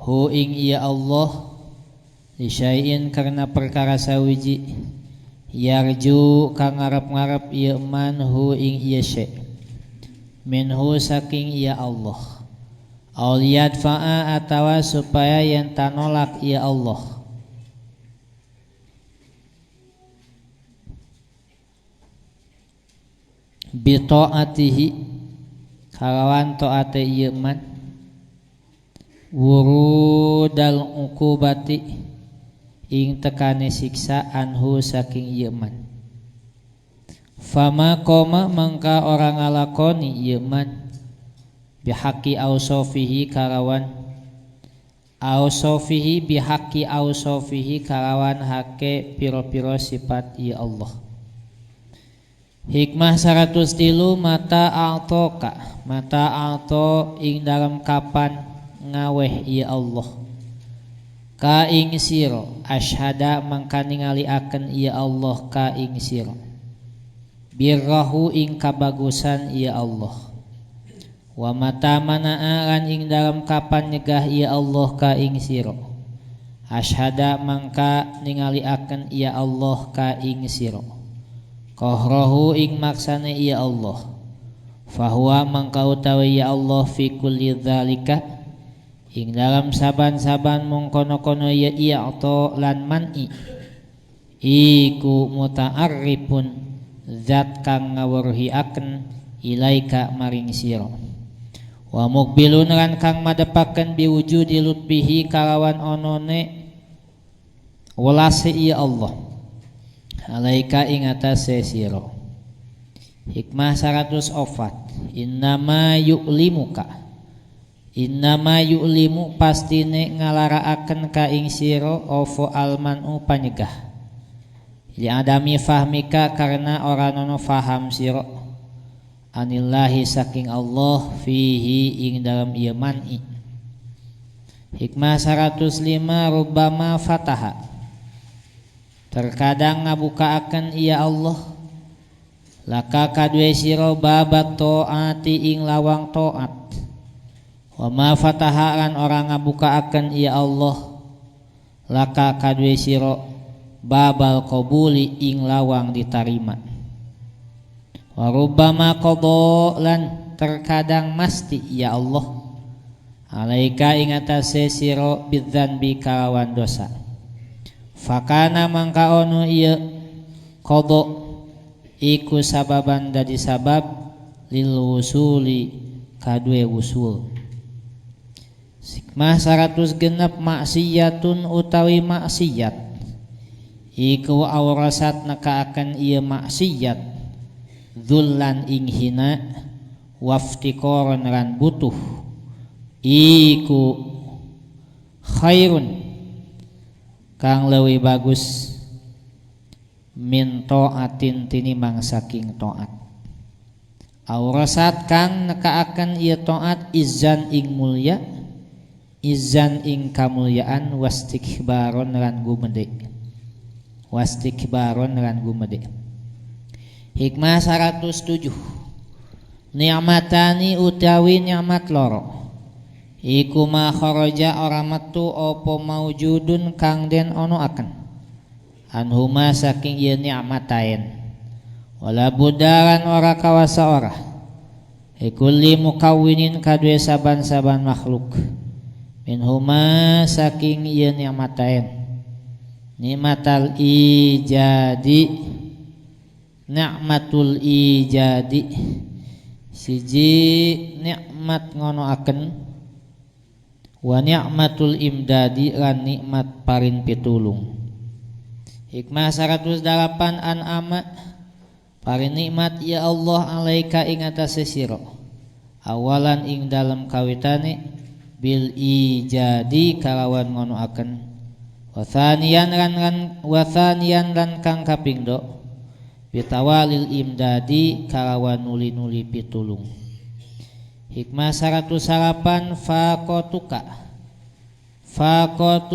hu ing iya Allah li syai'in karena perkara sawiji yarju kang ngarep-ngarep iya man hu ing iya syai' minhu saking iya Allah aw liyadfa'a atawa supaya yen tanolak iya Allah bi ta'atihi kalawan ta'ate ieu man wurudal uqubati ing tekane siksa anhu saking ieu man fama qoma mangka orang ngalakoni ieu man bihaqi ausofihi kalawan ausofihi bihaqi ausofihi kalawan hake piro-piro sifat ieu Allah. Hikmah 103 mata alto ing dalam kapan ngaweh ieu Allah ka ing sira asyhada mangka ningaliaken ieu Allah ka ing sira birrahu ing kabagusan ieu Allah wa mata mana'an ing dalam kapan nyegah ieu Allah ka ing sira asyhada mangka ningaliaken ieu Allah ka ing sira qahrahu ing maksane iya Allah fahuwa mangka utawi ya Allah fi kulli dzalika ing dalam saban-saban mongkono-kono ya i'ta lan man'i iku muta'arrifun zat kang ngawruhiaken ilaika maring sira wa muqbilun lan kang madepaken biwujudi lutfihi kalawan onone welase iya Allah alaika ing atase sira. Hikmah 104 innama yu'limu pastine ngalaraaken ka ing sira opo almanu panyegah li adami fahmika karena ora nono faham sira anillahi saking Allah fihi ing dalam ieu man'i. Hikmah 105 rubbama fataha terkadang ngabukaaken iya Allah laka kadue sira babat taati ing lawang taat wa ma fataha lan orang ngabukaaken iya Allah laka kadue sira babal qabuli ing lawang ditarima wa rubbama qada lan terkadang masti ya Allah alaika ing atase sira bidzanbi kalawan dosa fakana mangka ono ieu qada iku sababan dadi sabab lil wusuli kadue wusul. Hikmah 106 maksiyatun utawi maksiat iku awrasat nekaaken ieu maksiat dzullan ing hina waftiqaran lan butuh iku khairun kang leuwih bagus min taatin tinimbang saking taat aurasat kang nekaaken ieu taat izan ing mulya izan ing kamulyaan wastikbaron lan gumede hikmah 107 ni'matani utawi nikmat loro iku ma kharaja ora metu apa maujudun kang den ono akan anhuma saking ieu nikmatain wala budaran ora kawasa ora ikulli mukawwinin kadue saban-saban makhluk minhuma saking ieu nikmatain nikmatul ijadi siji nikmat ngono aken wa ni'matul imdadi lan nikmat parin pitulung. Hikmah 108 an'ama parin nikmat ya Allah alaika ing atase sira awalan ing dalam kawitane bil ijadi kalawan ngono aken wa thaniyan lan kang kapingdo bitawalil imdadi kalawan nuli-nuli pitulung. Hikmah 108 faqatuka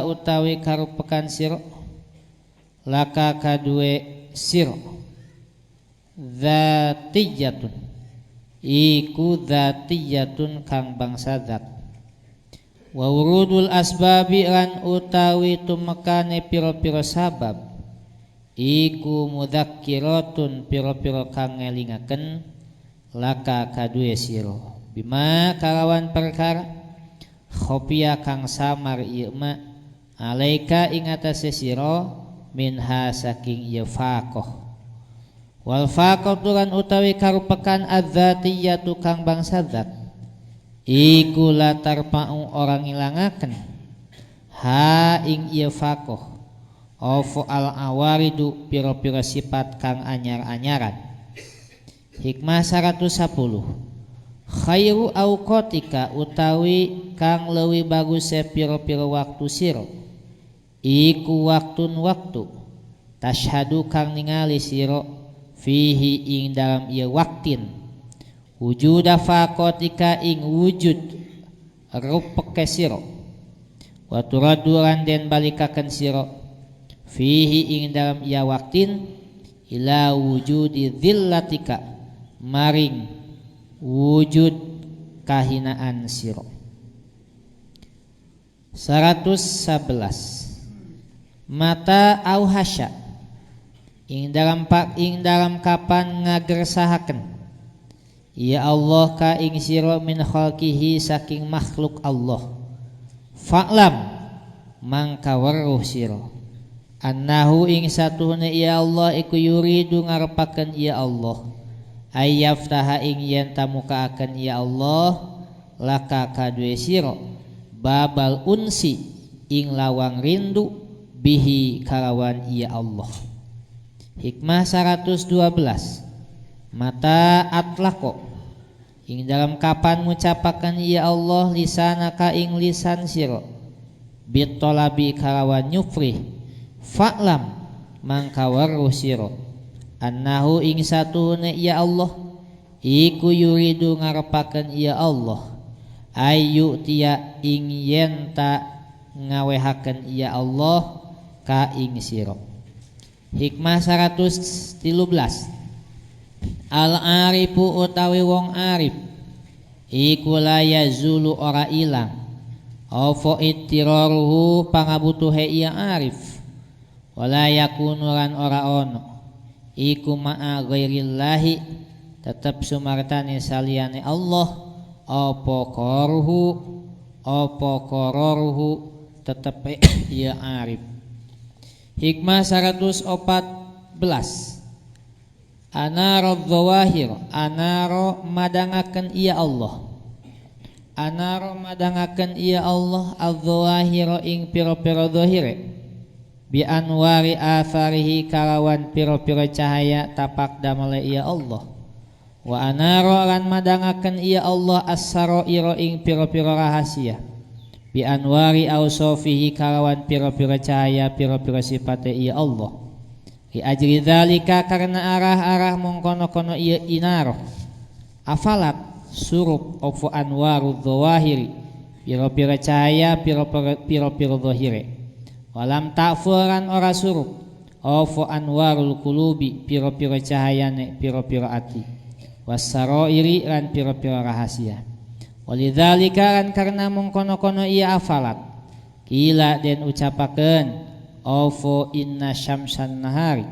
utawi karupekan sira laka kadue sira dzatiyatun iku dzatiyatun kang bangsa zat. Wa urudul asbabi lan utawi tumekane pira-pira sabab iku mudzakkiratun pira-pira kang ngelingaken laka kaduwe sira bima kalawan perkara khofiya kang samar ieu ma alaika ing atase sira minha saking ieu faqah. Wal faqatu lan utawi karupakan adzatiyatu kang bangsa zat iku latar pa'u orang ilangaken ha ing ieu faqah ofu al awaridu pira-pira sifat kang anyar-anyaran. Hikmah 110 khairu auqatika utawi kang leuwih bagus pira-pira waktu sira iku waktun waktu tashhadu kang ningali sira fihi ing dalam ieu waktin wujuda faqatika ing wujud rupeke sira wa turaduran den balikaken sira fihi ing dalam ia waktin ila wujudi dzillatika maring wujud kahinaan sira. 111 mata au hasya ing dalam kapan ngagersahaken ya Allah ka ing sira min khalqihi saking makhluk Allah fa'lam mangka weruh sira annahu ing satuhune ya Allah iku yuridu ngarepaken ya Allah ayyaftaha ing yen tamukaaken ya Allah laka kadue sira babal unsi ing lawang rindu bihi kalawan ya Allah. Hikmah 112 mata atlaqo ing dalam kapan ngucapaken ya Allah lisanaka ing lisan sira bitolabi kalawan nyufri fa'lam mangka weruh sira annahu ing satune ya Allah iku yuridu ngarepaken ya Allah ayu tiya ing yen ta ngawehaken ya Allah ka ing sira. Hikmah 113 al arifu utawi wong arif iku la yazulu ora ilang apa ittiraruhu pangabutuhe iya arif wala yakunu lan ora ono iku ma'a ghairillahi tetep sumartane saliyane Allah apa qaruhu tetep iya arif. Hikmah 114 anaro dzawahir anaro madangaken iya Allah anaro madangaken iya Allah adzawahir ing pira-pira zahire bi anwari atharihi kalawan pira-pira cahaya tapak damale iya Allah wa anaro lan madangaken iya Allah as-saraira ing pira-pira rahasia bi anwari ausofihi kalawan pira-pira cahaya pira-pira sifate iya Allah li ajri dzalika karena arah-arah mongkono-kono iya inaro afalat surup ofu anwaru dzawahiri pira-pira cahaya pira-pira zahire walam ta'furan ora surup ofu anwarul qulubi pira-pira cahayane pira-pira ati wasarairi lan pira-pira rahasia. Walidzalika kan karena mengkono-kono iya afalat kila den ucapaken ofo inna syamsan nahari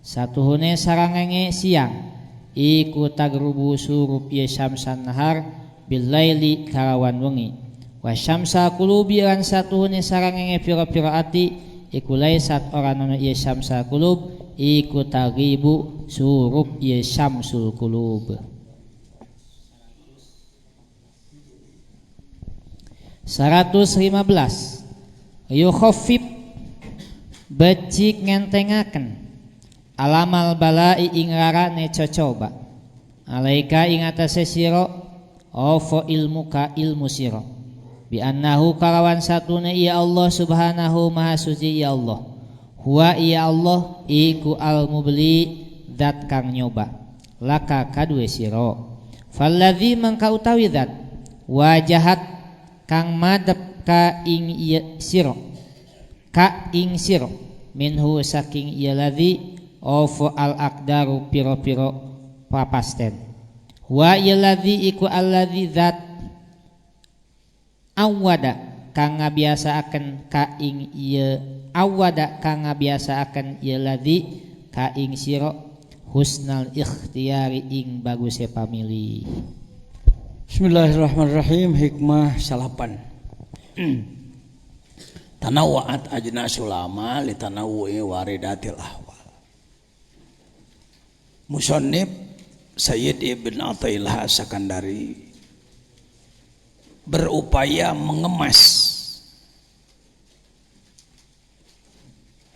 satuhune sarangenge siang iku tagrubu surup iya syamsan nahar billaili kalawan wengi wa syamsa qulubi lan satuhune sarangenge pira-pira ati iku laisat ora nono iya syamsa qulub iku tagribu surup iya syamsul qulub. 115 yukhaffif becik ngentengaken alamal balai ing rarane cocoba alaika ing atase sira ofo ilmuka ilmu sira bi annahu kalawan satune ya Allah subhanahu maha suci ya Allah huwa ya Allah iku al mubli zat kang nyoba laka kadue sira falladzi mangka utawi zat wajahat kang madep ka ing ieu sira ka ing sira minhu saking ieu ladzi of al aqdaru piro-piro papasten. Wa illadzi iku alladzi zat awada kang ngabiasaaken ka ing ieu awada kang ngabiasaaken ieu ladzi ka ing sira husnal ikhtiyari ing baguse pamilih. Bismillahirrahmanirrahim. Hikmah salapan. Tanawwa'at ajnasul amal li tanawwu'i waridatil ahwal. Musannif Sayyid Ibn Athaillah Sakandari berupaya mengemas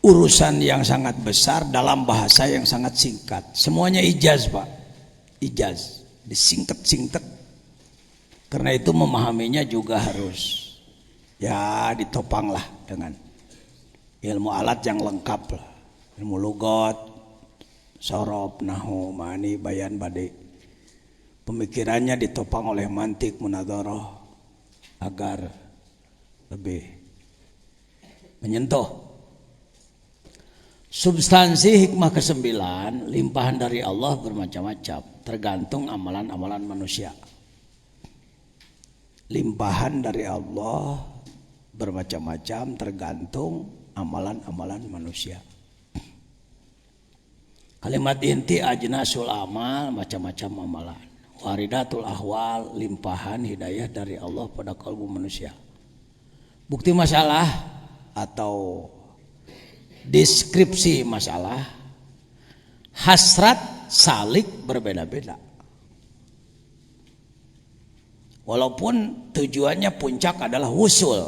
urusan yang sangat besar dalam bahasa yang sangat singkat. Semuanya ijaz, Pak. Ijaz, disingkat-singkat. Karena itu memahaminya juga harus ya ditopanglah dengan ilmu alat yang lengkap lah. Ilmu lugat, sorob, nahu, ma'ani, bayan, badi. Pemikirannya ditopang oleh mantik, munadharah agar lebih menyentuh. Substansi hikmah ke-9, limpahan dari Allah bermacam-macam, tergantung amalan-amalan manusia. Limpahan dari Allah bermacam-macam, tergantung amalan-amalan manusia. Kalimat inti ajnasul amal, macam-macam amalan. Waridatul ahwal, limpahan hidayah dari Allah pada kalbu manusia. Bukti masalah atau deskripsi masalah, hasrat salik berbeda-beda. Walaupun tujuannya puncak adalah wusul,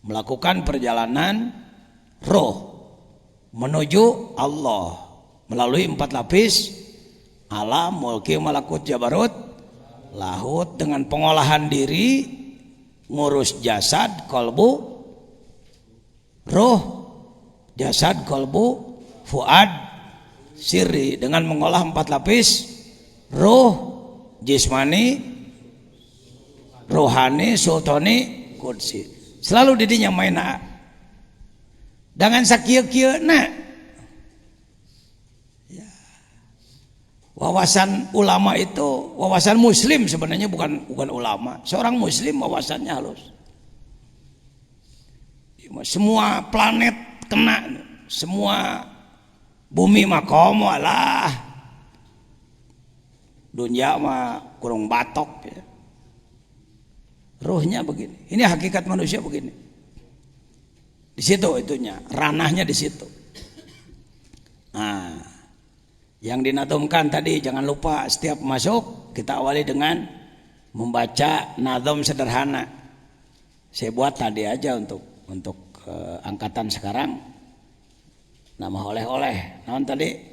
melakukan perjalanan roh menuju Allah melalui 4 lapis alam, mulki, malakut, jabarut, lahut, dengan pengolahan diri, ngurus jasad, kolbu, roh, jasad, kolbu, fuad, sirri, dengan mengolah 4 lapis roh, jismani, rohani, sultani, kudsi. Selalu didinya maina dengan sakieu-kieu na. Wawasan ulama itu wawasan muslim, sebenarnya bukan ulama. Seorang muslim wawasannya halus. Semua planet kena, semua bumi mah komo lah. Dunia mah kurang batok ya. Ruhnya begini. Ini hakikat manusia begini. Di situ itunya, ranahnya di situ. Nah, yang dinadomkan tadi jangan lupa setiap masuk kita awali dengan membaca nadom sederhana. Saya buat tadi aja untuk angkatan sekarang. Nama oleh-oleh. Naon tadi?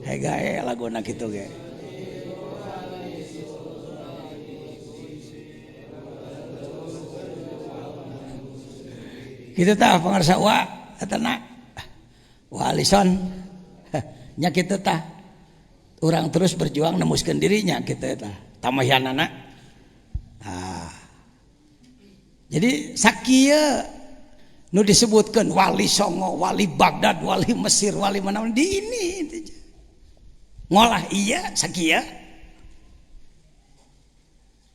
Hega lagu nak itu ge. Kita tah pangarsa wa atana wa alison nya kitu tah urang terus berjuang nemuskeun dirinya kitu tah tamayanana. Jadi sakieu nu disebutkeun wali Songo, wali Baghdad, wali Mesir, wali mana di ini ngolah iya sakieu.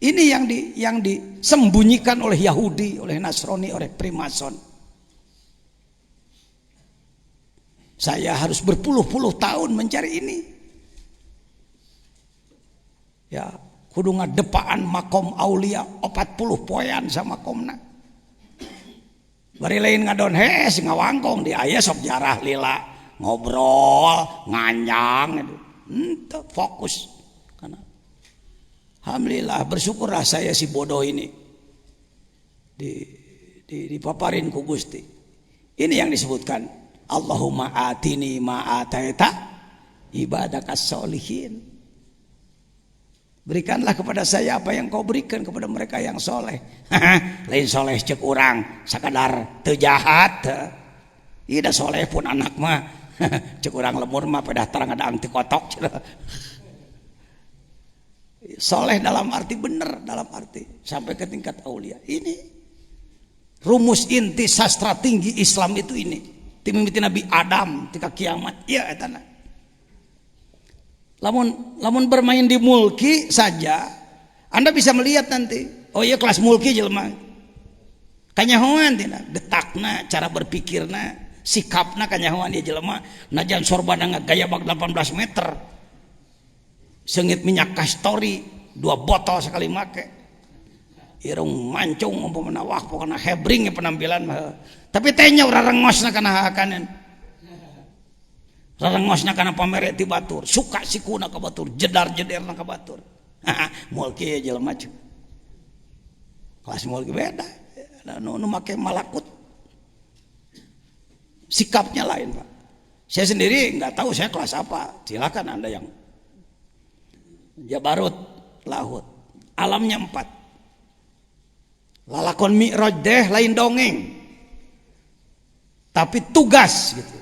Ini yang disembunyikan oleh Yahudi, oleh Nasrani, oleh Primason. Saya harus berpuluh-puluh tahun mencari ini. Ya, kudu ngadepaan makom aulia 40 poean sama makomna. Bari lain ngadon hes ngawangkong di aya sok jarah lila ngobrol, nganyang itu. Fokus. Karena alhamdulillah bersyukurlah saya si bodoh ini dipaparin ku Gusti. Ini yang disebutkan Allahumma atini ma ataita ibadakas sholihin. Berikanlah kepada saya apa yang kau berikan kepada mereka yang soleh. Lain soleh cek urang sakadar teu jahat. Ida soleh pun anak mah cek urang lemur mah pada terang ada angti kotok. Soleh dalam arti benar, dalam arti sampai ke tingkat aulia. Ini rumus inti sastra tinggi Islam itu ini. Timimiti Nabi Adam ketika kiamat. Ya etana. Lamun bermain di mulki saja, Anda bisa melihat nanti. Oh iya kelas mulki jelema. Kanyahoan tina, detakna, cara berpikirna, sikapna kanyahoan dia jelema. Najan sorbana gaya bak 18 meter. Sengit minyak kastori 2 botol sekali make. Irung mancung umpamana wah pokona hebring penampilan mah. Tapi tanya rarengosna kana hakanan. Rarengosna kana pamere ti batur, suka sikuna ka batur, jedar-jederna ka batur. Mulki jelema cu. Kelas mulki beda. Nu make malakut. Sikapnya lain, Pak. Saya sendiri nggak tahu saya kelas apa. Silakan Anda yang Jabarut, Lahut. Alamnya 4. Lalakon mi'raj deh lain dongeng. Tapi tugas gitu.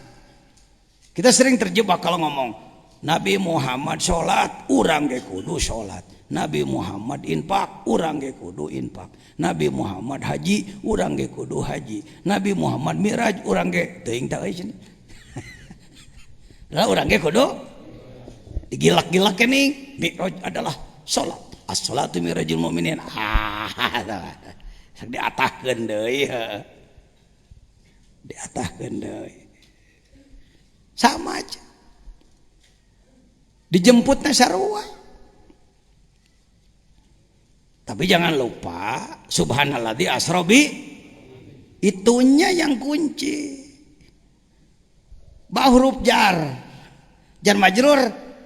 Kita sering terjebak kalau ngomong Nabi Muhammad sholat, urang ge kudu sholat. Nabi Muhammad infak, urang ge kudu infak. Nabi Muhammad haji, urang ge kudu haji. Nabi Muhammad mi'raj, urang ge teuing tah euy cenah. Lah urang ge kudu digilak-gilak kening. Mi'raj adalah sholat. As-sholatu mi'rajul mu'minin. Diatahkeun deui heuh. Diatahkeun deui. Sama aja. Dijemputnya sarua. Tapi jangan lupa subhanalladzi asrobi itunya yang kunci. Ba huruf jar majrur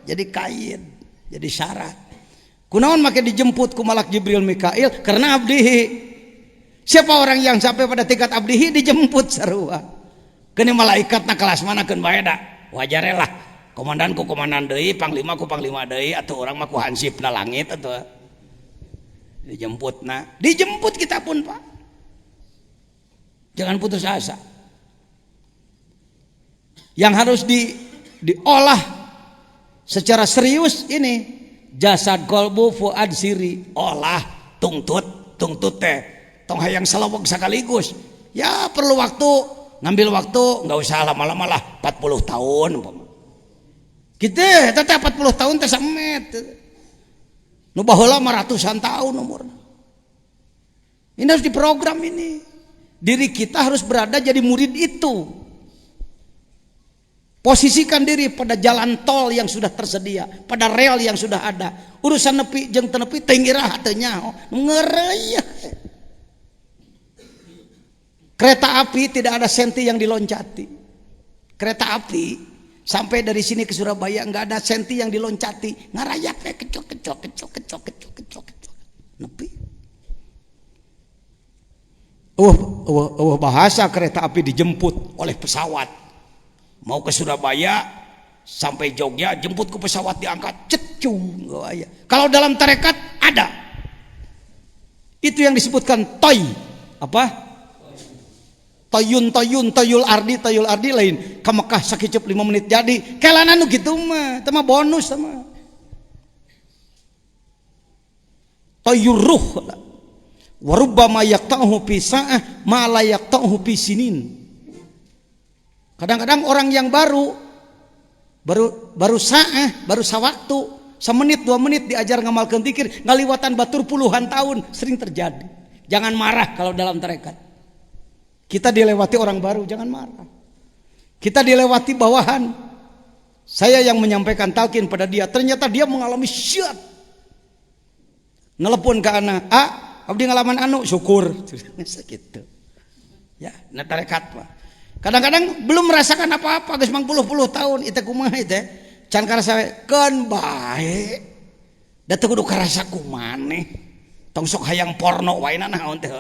jadi kaid, jadi syarat. Kunaon make dijemput ku malak Jibril Mikail karena abdihi. Siapa orang yang sampai pada tingkat abdihi dijemput sarua. Kene malaikatna kelas mana keun bae da. Wajar lah. Komandan ku komandan deui, panglima ku panglima deui atuh urang mah ku hansipna langit atuh. Dijemput kita pun, Pak. Jangan putus asa. Yang harus diolah secara serius ini jasad kolbu fuad siri, olah tungtut teh tong hayang salaweg sekaligus. Ya perlu waktu, ngambil waktu, nggak usah lama-lama lah 40 tahun. Kita teteh 40 tahun teh samet. Nu baheula mah ratusan tahun umurna. Ini harus diprogram ini. Diri kita harus berada jadi murid itu. Posisikan diri pada jalan tol yang sudah tersedia, pada rel yang sudah ada. Urusan nepi jeung teu nepi teu ngirah teu nyaho, ngeureuy. Kereta api tidak ada senti yang diloncati. Kereta api sampai dari sini ke Surabaya nggak ada senti yang diloncati, ngarayak kecok nepi. Bahasa kereta api dijemput oleh pesawat. Mau ke Surabaya sampai Jogja jemput ke pesawat diangkat cecung. Kalau dalam tarekat ada. Itu yang disebutkan toy. Apa? Toyul ardi lain ke Mekah sakicep 5 menit jadi kelana nu gitu mah teh mah bonus sama toyur ruh warubbama yaqta'uhu fi sa'ah ma la yaqta'uhu fi sinin. Kadang-kadang orang yang baru sa'ah, baru sawaktu, semenit 2 menit diajar ngamalkeun zikir ngaliwatan batur puluhan tahun, sering terjadi. Jangan marah kalau dalam tarekat. Kita dilewati orang baru, jangan marah. Kita dilewati bawahan. Saya yang menyampaikan talqin pada dia, ternyata dia mengalami syat. Nelepon ke anak, abdi ngalaman anu, syukur. Gitu. Ya, na tarekat mah. Kadang-kadang belum merasakan apa-apa, geus 50 tahun, itu kumaha teh. Can karasa keun bae. Da teu kudu karasa kumaneh. Tong sok hayang porno wae naon teh.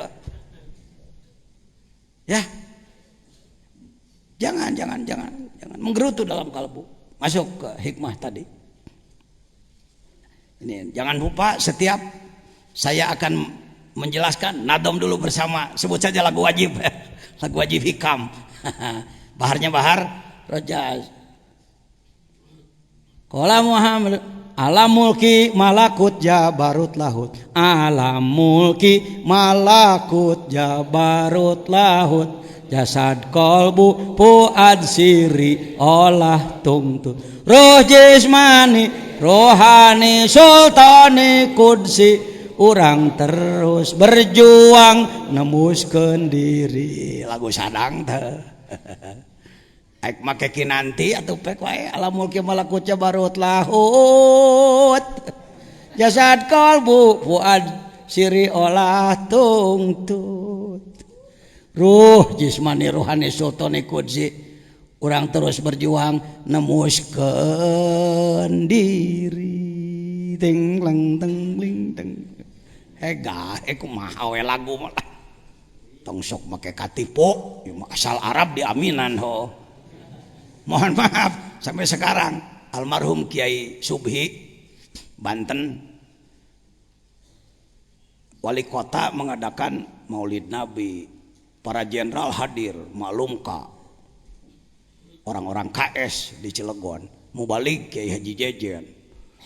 Ya, jangan menggerutu dalam kalbu. Masuk ke hikmah tadi. Ini jangan lupa setiap saya akan menjelaskan nadom dulu bersama. Sebut saja lagu wajib, lagu wajib hikam. Baharnya bahar Rojaz. Qala Muhammad alam mulki malakut jabarut lahut, alam mulki malakut jabarut lahut, jasad kolbu fuad siri olah tungtut, roh jismani rohani sultani kudsi, urang terus berjuang nemuskeun diri. Lagu sadang teh aik make kinanti atuh pek wae alam mulki malakut jabarut lahut, jasad kolbu fuad siri olah tungtut, ruh jismani rohani sultani kudsi, urang terus berjuang nemuskeun diri. Ting leng teng ling teng hega kumaha we lagu mah tong sok make katipu asal Arab di aminan ho. Mohon maaf sampai sekarang almarhum Kiai Subhi Banten wali kota mengadakan Maulid Nabi, para jenderal hadir, maklumka orang-orang KS di Cilegon, mubalik Kiai Haji Jejen.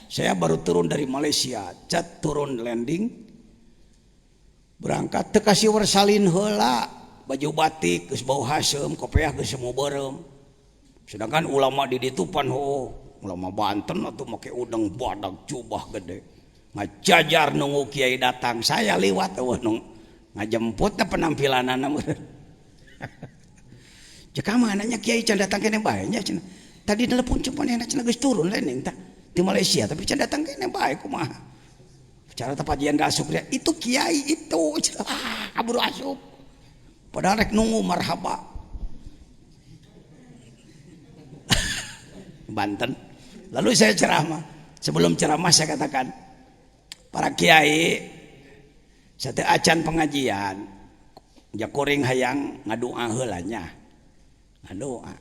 Saya baru turun dari Malaysia, cat turun landing berangkat teu kasih wersalin heula, baju batik geus bau hasem, kopiah geus semu beureum. Sedangkan ulama di ditu pan ulama Banten atuh make udeng badag jubah gede. Ngajajar nunggu kiai datang, saya liwat ngajemput teh penampilanana meureun. Jeka mananya kiai can datang kene bae nya cenah. Tadi telepon cepana cenah geus turun landing tah di Malaysia tapi can datang kene bae kumaha. Bicara tapajian gasuk dia, itu kiai itu aburu asup. Padahal rek nunggu marhaba. Banten. Lalu saya ceramah. Sebelum ceramah saya katakan, para kiai sate acan pengajian jakuring hayang ngadoa heula nya. Ngadoa.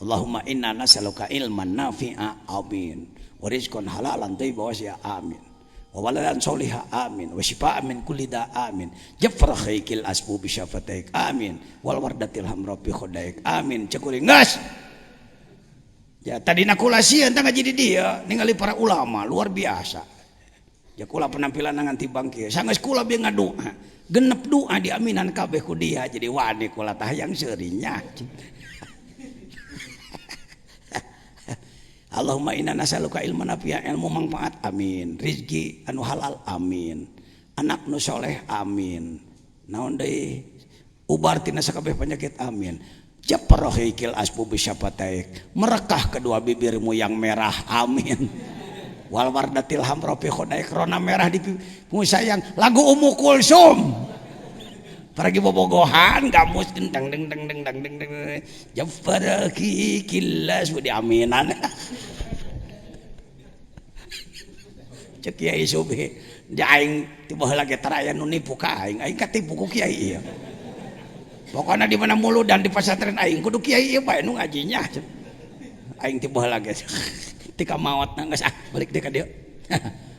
Allahumma inna nas'aluka ilman nafi'a amin. Wa rizqan halalan thayyiban wasi'a amin. Wa waladan sholiha amin. Wa shifaa min kulli da amin. Jafar khaykil asbu bi syafataik amin. Wal wardatil hamra bi khodaik amin. Cakuring gas. Ya tadi nakulasi entah ngaji di dia ningali para ulama luar biasa. Ya kula penampilan nganti bangki. Sanggeus kula bieu ngadoa. Genep doa diaminan kabeh ku dia jadi wani kula tah yang seurinya. Allahumma inna nas'aluka ilman nafi'an, ilmu manfaat amin. Rizki anu halal amin. Anak nu soleh amin. Naon deui? Ubar tina sakabeh penyakit amin. Japarohikil asbu bisyapataik, merekah kedua bibirmu yang merah amin. Wal wardatil hamra fi khodaik, rona merah di pipimu sayang. Lagu Ummu Kulsum pergi bobogohan gamus deng deng deng deng deng deng deng japarohikil asbu di aminan. Cek Kiai Subhi dia aing tiba heula ge taraya nu nipu ka aing katipu ku kiai ieu. Pokoknya di mana mulu dan di pesantren aing kudu kiai ieu bae nu ngajinya. Aing tiba heula geus. Tika maot geus balik deui ka dieu.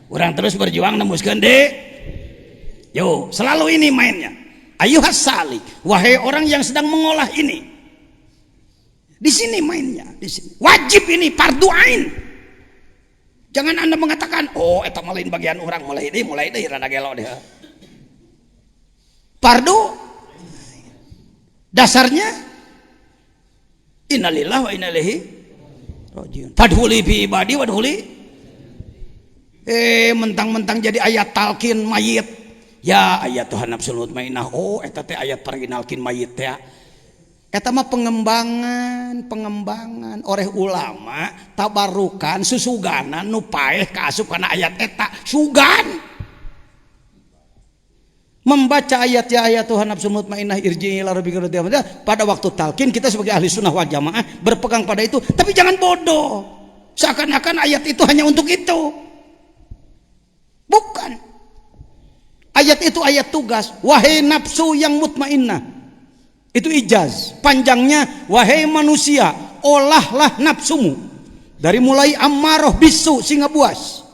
Urang terus berjuang nemuskeun deui. Yo, selalu ini mainnya. Ayuhas salik, wahai orang yang sedang mengolah ini. Di sini mainnya, di sini. Wajib ini fardu ain. Jangan Anda mengatakan, "Oh, eta mah lain bagian urang mulai deui rada gelo deh." Fardu dasarnya innalillahi wa inna ilaihi rajiun. Fadhuli bi ibadi wadhuli. Mentang-mentang jadi ayat talqin mayit. Ya ayat Tuhan nafsul mutmainnah. Oh eta teh ayat parinalkin mayit teh. Eta mah pengembangan oleh ulama tabarukan susuganan nu paeh kaasup kana ayat eta sugan. Membaca ayat ya ayat Tuhan nafsu mutmainnah irji'i ila rabbika radhiyallahu pada waktu talqin kita sebagai ahli sunnah wal jamaah berpegang pada itu, tapi jangan bodoh seakan-akan ayat itu hanya untuk itu. Bukan. Ayat itu ayat tugas. Wahai nafsu yang mutmainnah, itu ijaz. Panjangnya wahai manusia, olahlah nafsumu dari mulai ammaroh bisu singa buas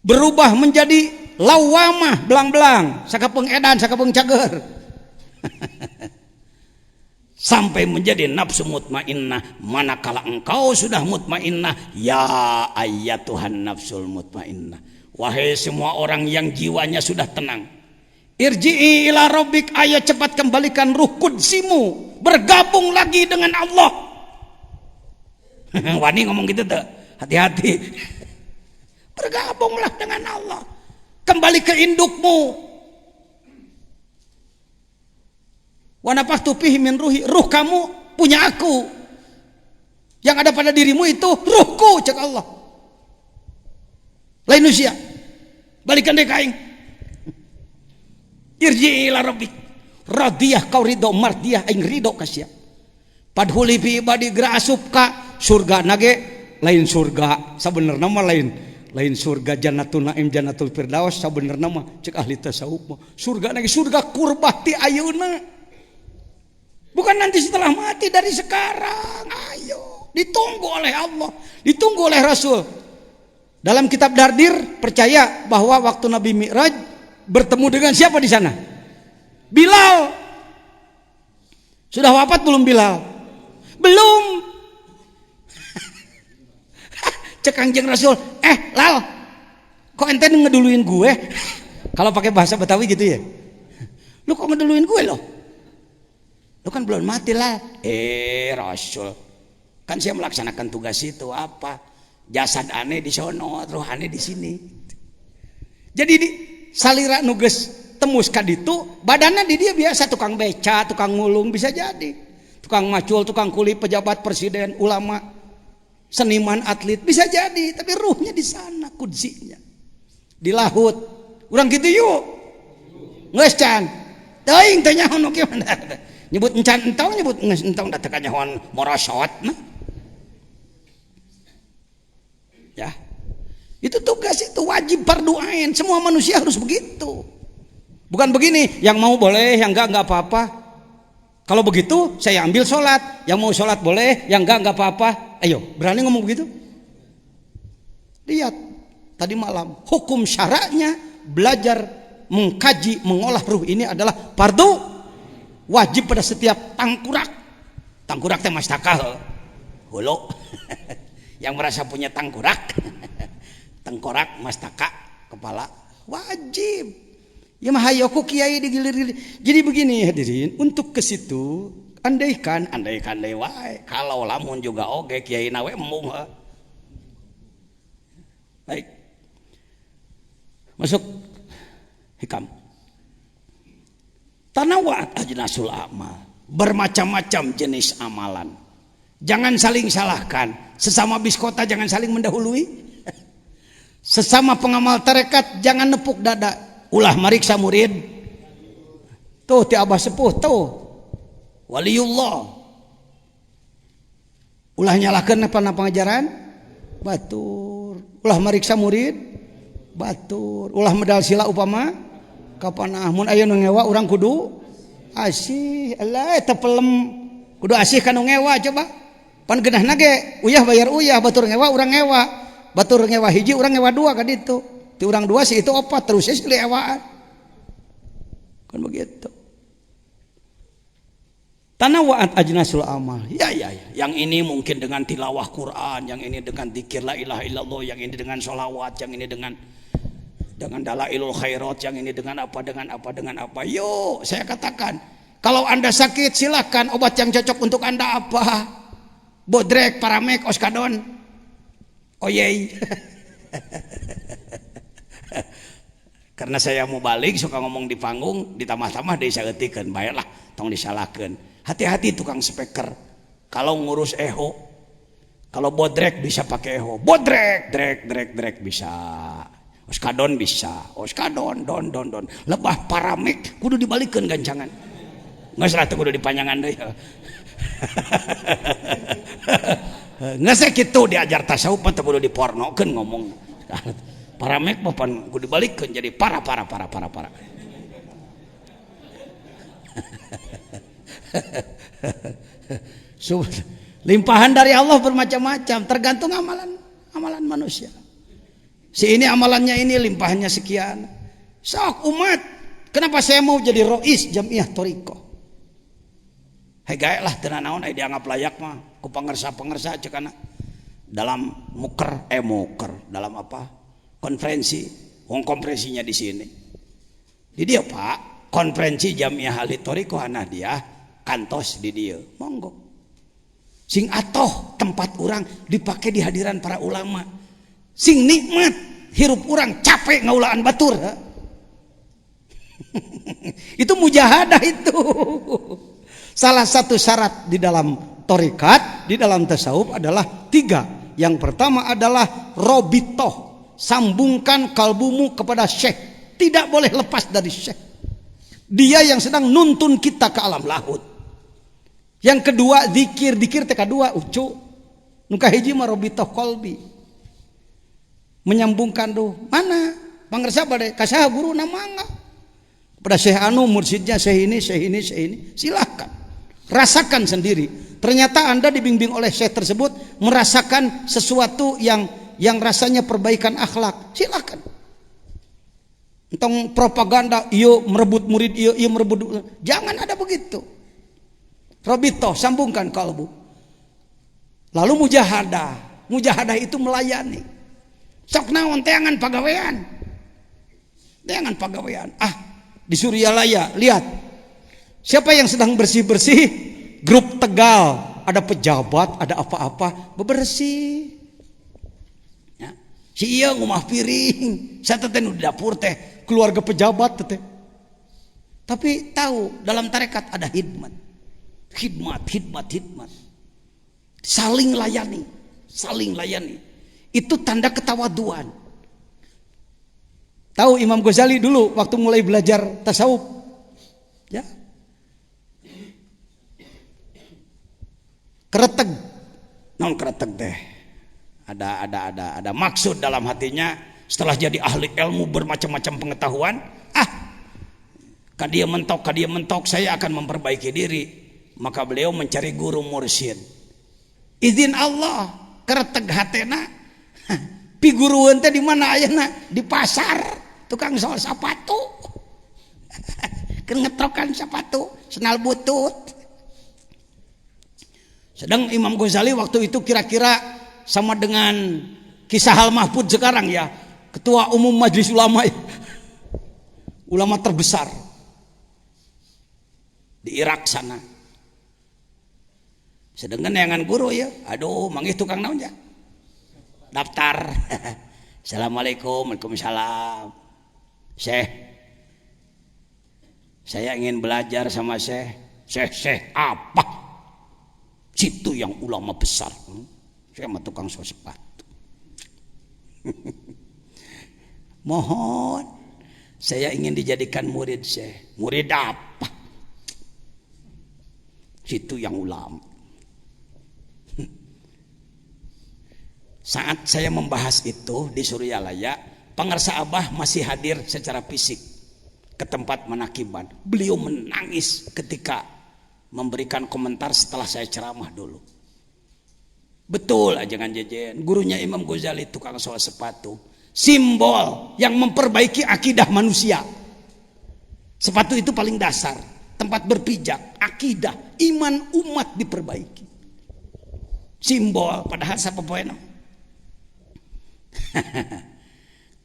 berubah menjadi lawamah belang-belang, sakapeung edan sakapeung cager. sampai menjadi nafsu mutmainnah. Manakala engkau sudah mutmainnah, ya ayyatuhan nafsul mutmainnah, wahai semua orang yang jiwanya sudah tenang, irji'i ila rabbik, ayo cepat kembalikan ruh kudsimu, bergabung lagi dengan Allah. Wani ngomong gitu tuh, hati-hati. Bergabunglah dengan Allah, kembali ke indukmu. Wa nafakhtu fihi min ruhi, ruh kamu punya aku, yang ada pada dirimu itu ruhku, cek Allah. Lain usia, balikan deh kaing. Irji'i ila rabbik radiyah, kau ridho, mardiyah aing ridho kasya. Padhuli fi ibadi gra asupka, surga nage lain surga sabenerna mah lain surga jannatul naim jannatul firdaus sabenerna mah cek ahli tasawuf mah surga nage surga kurbah ti ayeuna. Bukan nanti setelah mati, dari sekarang. Ayo, ditunggu oleh Allah, ditunggu oleh Rasul. Dalam kitab Dardir percaya bahwa waktu Nabi Mi'raj bertemu dengan siapa di sana? Bilal. Sudah wafat belum Bilal? Belum. Cek Kangjeng Rasul, Lal, kok ente ngeduluin gue? Kalau pakai bahasa Betawi gitu ya. Lu kok ngeduluin gue loh? Lu kan belum mati lah. Rasul, kan saya melaksanakan tugas itu apa? Jasad aneh di sono, roh aneh di sini. Jadi di salira nuges temus kaditu, badannya di dia biasa tukang beca, tukang ngulung bisa jadi. Tukang macul, tukang kuli, pejabat, presiden, ulama, seniman, atlet bisa jadi, tapi ruhnya di sana, kudzinya. Di laut. Urang gitu yuk. Geus can. Teuing teh nyaho kieu nyebut encan entong, nyebut nges entong da teu kanyahoan morosot nah. Ya. Itu tugas, itu wajib fardu ain, semua manusia harus begitu. Bukan begini, yang mau boleh, yang enggak apa-apa. Kalau begitu saya ambil sholat, yang mau sholat boleh, yang enggak apa-apa. Ayo, berani ngomong begitu? Lihat tadi malam, hukum syara'nya belajar mengkaji, mengolah ruh ini adalah fardu wajib pada setiap tangkurak. Tangkurak teh mastaka hulu. Yang merasa punya tangkurak. Tengkorak, mastaka, kepala wajib. Ya mah hayo ku kiai digilir. Jadi begini hadirin, untuk ke situ andaikan deui wae, kalau lamun juga oge kiai na we embung. Baik. Masuk hikam. Tanawwa'at ajnasul amal, bermacam-macam jenis amalan. Jangan saling salahkan. Sesama biskota jangan saling mendahului. Sesama pengamal tarekat jangan nepuk dada. Ulah mariksa murid. Tuh ti abah sepuh tuh. Waliullah. Ulah nyalahkeun apa pengajaran? Batur. Ulah mariksa murid? Batur. Ulah medal sila upama kapanah mun aya nu ngewa urang kudu asih. Alah eta pelem kudu asih ka nu ngewa coba. Pan geunahna ge uyah bayar uyah, batur ngewa urang ngewa. Batur ngewa hiji urang ngewa dua ka ditu. Ti urang dua si itu opat terus silih ewaan. Kan begitu. Tanawwa'at ajnasul amal. Ya. Yang ini mungkin dengan tilawah Quran, yang ini dengan zikir la ilaha illallah, yang ini dengan sholawat, yang ini dengan dalailul khairat, yang ini dengan apa. Yuk, saya katakan, kalau Anda sakit silakan, obat yang cocok untuk Anda apa? Bodrek, Paramek, Oskadon. Oyey. Karena saya mau balik suka ngomong di panggung, ditambah-tambah deui saeutikeun, baiklah tong disalahkeun. Hati-hati tukang speaker. Kalau ngurus eho, kalau bodrek bisa pakai eho. Bodrek, drek bisa. Oskadon bisa. Oskadon, don. Lebah Paramek kudu dibalikkeun gancangan. Geus ratu kudu dipanjangan deui. Geus kitu diajar tasawuf teh kudu dipornokeun ngomong. Paramek mah pan kudu dibalikkeun jadi para. Limpahan dari Allah bermacam-macam, tergantung amalan manusia. Si ini amalannya ini, limpahannya sekian. Sok umat, kenapa saya mau jadi rois Jamiah Thariqah? gae lah teu naon dianggap layak mah ku pangarsa-pangarsa cekana dalam muker dalam apa konferensi konferensinya di sini di dia Pak konferensi Jamiah Ahli Thoriqah dia kantos di dia monggo sing atoh tempat orang dipakai di hadiran para ulama sing nikmat hirup orang capek ngaulaan batur itu mujahadah itu salah satu syarat di dalam thoriqat di dalam tasawuf adalah 3. Yang pertama adalah robitoh, sambungkan kalbumu kepada syekh, tidak boleh lepas dari syekh, dia yang sedang nuntun kita ke alam lahut. Yang kedua zikir kedua ucu nuka hiji mah robitoh qalbi, menyambungkan mana pangersa bade kasaha guru namangga pada syekh anu mursyidnya syekh ini silahkan rasakan sendiri. Ternyata Anda dibimbing oleh syekh tersebut merasakan sesuatu yang rasanya perbaikan akhlak, silakan. Entong propaganda iyo merebut murid iyo merebut, jangan ada begitu. Robitoh, sambungkan kalbu. Lalu mujahadah itu melayani. Sok naon teangan pagawean. Di Suryalaya lihat siapa yang sedang bersih-bersih, grup Tegal, ada pejabat, ada apa-apa, bebersih. Ya. Si iya ngumah piring, saya teh di dapur teh, keluarga pejabat teh. Tapi tahu dalam tarekat ada hikmat. Saling layani. Itu tanda ketawaduan. Tahu Imam Ghazali dulu waktu mulai belajar tasawuf, ya. Kereteg, non kereteg teh. Ada maksud dalam hatinya setelah jadi ahli ilmu bermacam-macam pengetahuan, kadia mentok saya akan memperbaiki diri. Maka beliau mencari guru mursyid. Izin Allah kereteg hatena. Pi gurueun teh di mana ayeuna? Di pasar. Tukang sol sepatu. Kengetrokan sepatu, senal butut. Sedang Imam Ghazali waktu itu kira-kira sama dengan Kisah Al-Mahfud sekarang ya, ketua umum majelis ulama, ulama terbesar di Irak sana. Sedangkan yangan guru ya, aduh manggih tukang naon ya, daftar. Assalamualaikum, waalaikumsalam. Syekh, saya ingin belajar sama Syekh. Syekh apa? Situ yang ulama besar. Saya mah tukang sol sepatu. Mohon, saya ingin dijadikan murid Syekh. Murid apa? Situ yang ulama. Saat saya membahas itu di Suryalaya, Pangarsa Abah masih hadir secara fisik ke tempat menakiban. Beliau menangis ketika memberikan komentar setelah saya ceramah dulu. Betul ajangan jejen, gurunya Imam Ghazali tukang sol sepatu, simbol yang memperbaiki akidah manusia. Sepatu itu paling dasar, tempat berpijak, akidah, iman umat diperbaiki. Simbol padahal siapa poena.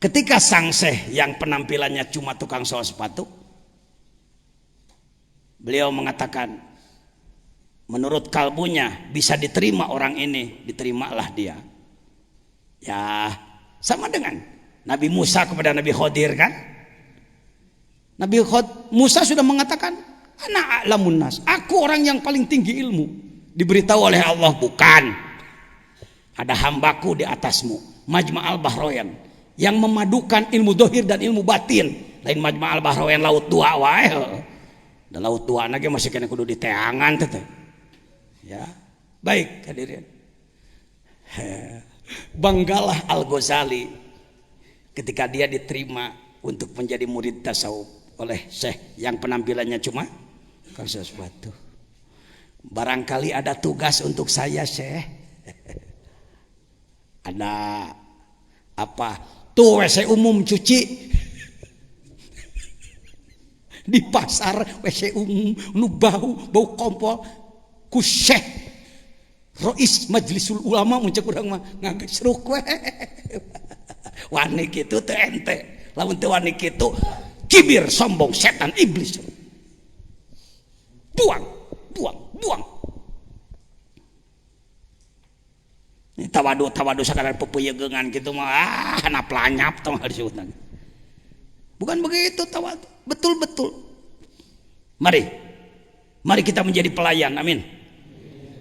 Ketika sang syekh yang penampilannya cuma tukang sol sepatu, beliau mengatakan, menurut kalbunya bisa diterima orang ini, diterimalah dia. Ya, sama dengan Nabi Musa kepada Nabi Khidir kan? Nabi Musa sudah mengatakan, ana a'lamun nas, aku orang yang paling tinggi ilmu. Diberitahu oleh Allah, bukan. Ada hambaku di atasmu, Majma'al Bahrain, yang memadukan ilmu dohir dan ilmu batin. Lain Majma'al Bahrain laut dua wae. Dan laut dua lagi masih kena kudu diteangan teh. Ya, baik hadirin. Banggalah Al-Ghazali ketika dia diterima untuk menjadi murid tasawuf oleh syekh yang penampilannya cuma kasus sepatu. Barangkali ada tugas untuk saya, syekh. Ada apa? Tuh WC umum cuci di pasar, WC umum nu bau kompol, ku Syekh Rois Majlisul Ulama muncak urang mah ngagesruk we. Wani kitu teu ente. Lamun teu wani kitu kibir, sombong, setan, iblis. Buang. Tawadu sakadar pepeyegeungan kitu mah hana planyap tah disebutna. Bukan begitu tawadu, betul-betul. Mari kita menjadi pelayan, amin.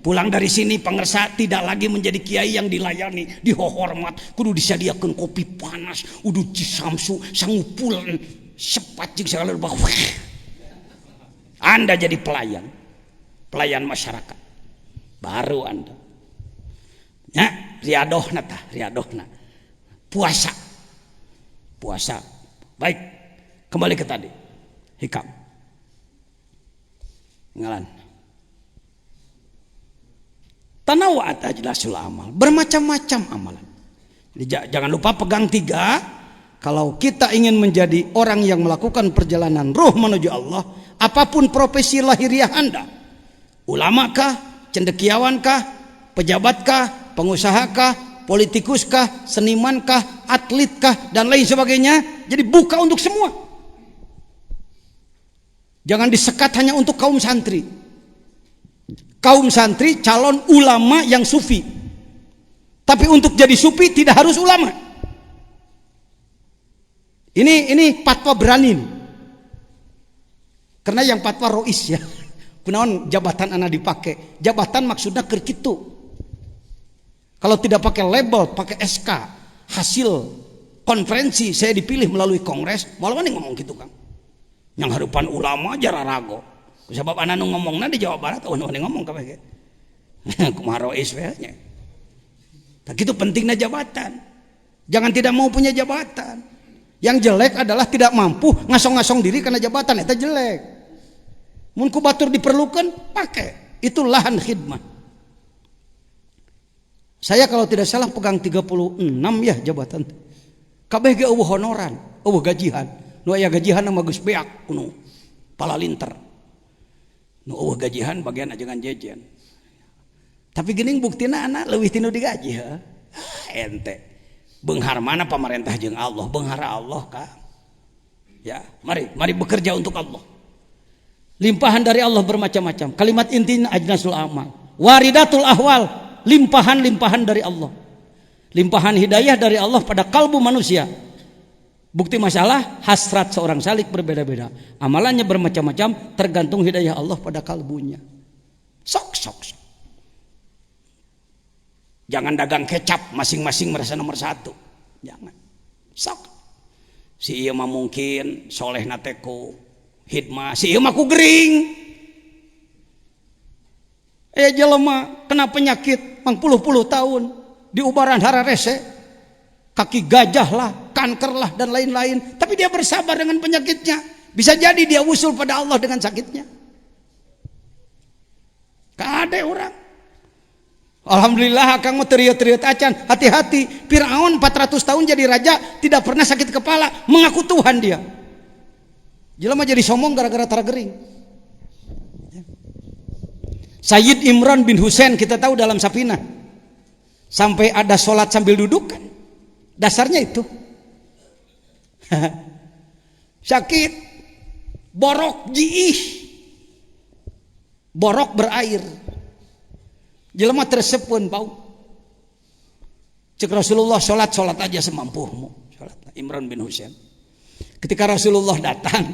Pulang dari sini pangersa tidak lagi menjadi kiai yang dilayani, dihormat, kudu disadiakeun kopi panas, udu cisamsu, sangupulan, sepat jeung segala rupa. Anda jadi pelayan masyarakat. Baru Anda. Ya, riadohna. Puasa. Baik. Kembali ke tadi. Hikam. Ngalan. Tanawa'at ajlasul amal. Bermacam-macam amalan. Jadi jangan lupa pegang 3. Kalau kita ingin menjadi orang yang melakukan perjalanan ruh menuju Allah, apapun profesi lahiriah Anda, ulamakah, cendekiawankah, pejabatkah, pengusahakah, politikuskah, senimankah, atletkah, dan lain sebagainya, jadi buka untuk semua. Jangan disekat hanya untuk kaum santri. Kaum santri calon ulama yang sufi, tapi untuk jadi sufi tidak harus ulama. Ini fatwa berani nih. Karena yang fatwa rois ya. Kunaon jabatan anak dipakai. Jabatan maksudnya keur kitu. Kalau tidak pakai label, pakai SK, hasil konferensi saya dipilih melalui kongres, malah nih ngomong gitu Kang. Yang harupan ulama jara rago. Sebab anak nu ngomongna di Jawa Barat, wani ngomong kabeh. Kumaha rois we nya. Nah, gitu pentingnya jabatan. Jangan tidak mau punya jabatan. Yang jelek adalah tidak mampu ngasong-ngasong diri karena jabatan, itu jelek. Mun ku batur diperlukan, pakai. Itu lahan khidmah. Saya kalau tidak salah pegang 36 ya jabatan. Kabeh ge eueuh honoran, eueuh gajihan. Nu aya gajihan mah geus beak kuno. Palalinter. Nu eueuh gajihan bagian ajengan jejen. Tapi geuning buktina anak leuwih tinu digaji heuh. Ente. Beunghar mana pemerintah jeung Allah, beunghara Allah Kang. Ya, mari bekerja untuk Allah. Limpahan dari Allah bermacam-macam. Kalimat intinya ajnasul amal. Waridatul ahwal, limpahan-limpahan dari Allah. Limpahan hidayah dari Allah pada kalbu manusia. Bukti masalah hasrat seorang salik berbeda-beda. Amalannya bermacam-macam tergantung hidayah Allah pada kalbunya. Sok. Jangan dagang kecap masing-masing merasa nomor 1. Jangan. Sok. Si ieu mah mungkin soleh nateku hidmah, si ieu mah ku gering. Jelema kena penyakit mang puluh-puluh tahun di ubaran hara rese, kaki gajah lah, kanker lah dan lain-lain, tapi dia bersabar dengan penyakitnya. Bisa jadi dia usul pada Allah dengan sakitnya. Kade orang. Alhamdulillah Kang mau teriut-teriut acan, hati-hati. Firaun 400 tahun jadi raja tidak pernah sakit kepala, mengaku Tuhan dia. Jelema jadi sombong gara-gara tara gering. Sayyid Imran bin Husain kita tahu dalam Safinah. Sampai ada sholat sambil duduk kan. Dasarnya itu. Sakit. Borok jiih. Borok berair. Jelema tersepun bau. Cek Rasulullah sholat aja semampumu. Sholat Imran bin Husain. Ketika Rasulullah datang,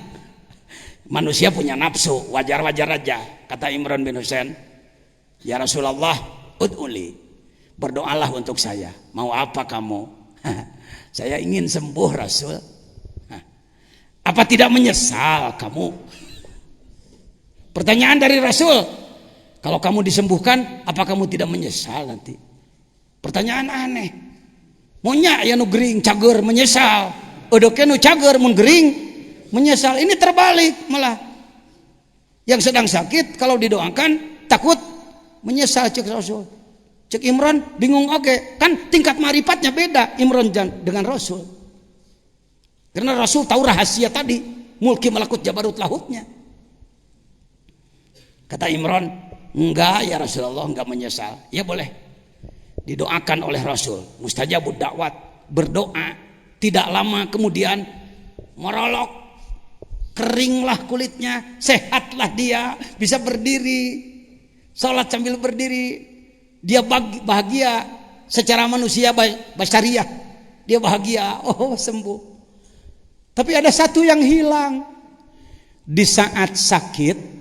manusia punya nafsu, wajar-wajar aja. Kata Imran bin Husain, ya Rasulullah, ud'uli, berdoalah untuk saya. Mau apa kamu? Saya ingin sembuh Rasul. Apa tidak menyesal kamu? Pertanyaan dari Rasul. Kalau kamu disembuhkan, apa kamu tidak menyesal nanti? Pertanyaan aneh. Monya ya nu gering cager menyesal. Odoke nu cager mun gering menyesal. Ini terbalik malah. Yang sedang sakit kalau didoakan takut menyesal cek Rasul. Cek Imran bingung oke. Kan tingkat marifatnya beda Imran dengan Rasul. Karena Rasul tahu rahasia tadi. Mulki malakut jabarut lahutnya. Kata Imran, Enggak ya Rasulullah, enggak menyesal. Ya boleh. Didoakan oleh Rasul. Mustajabud dakwat. Berdoa. Tidak lama kemudian merolok. Keringlah kulitnya. Sehatlah dia. Bisa berdiri. Salat sambil berdiri. Dia bahagia. Secara manusia basyariah. Dia bahagia. Oh sembuh. Tapi ada satu yang hilang. Di saat sakit.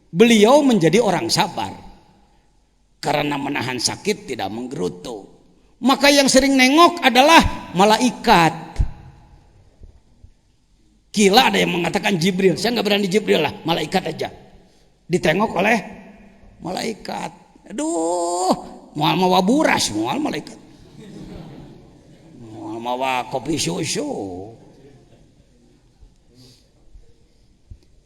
Beliau menjadi orang sabar karena menahan sakit, tidak menggerutu. Maka yang sering nengok adalah malaikat. Gila, ada yang mengatakan Jibril. Saya nggak berani Jibril lah, malaikat aja. Ditengok oleh malaikat. Aduh, mual mawa buras, mual malaikat. Mual mawa kopi susu.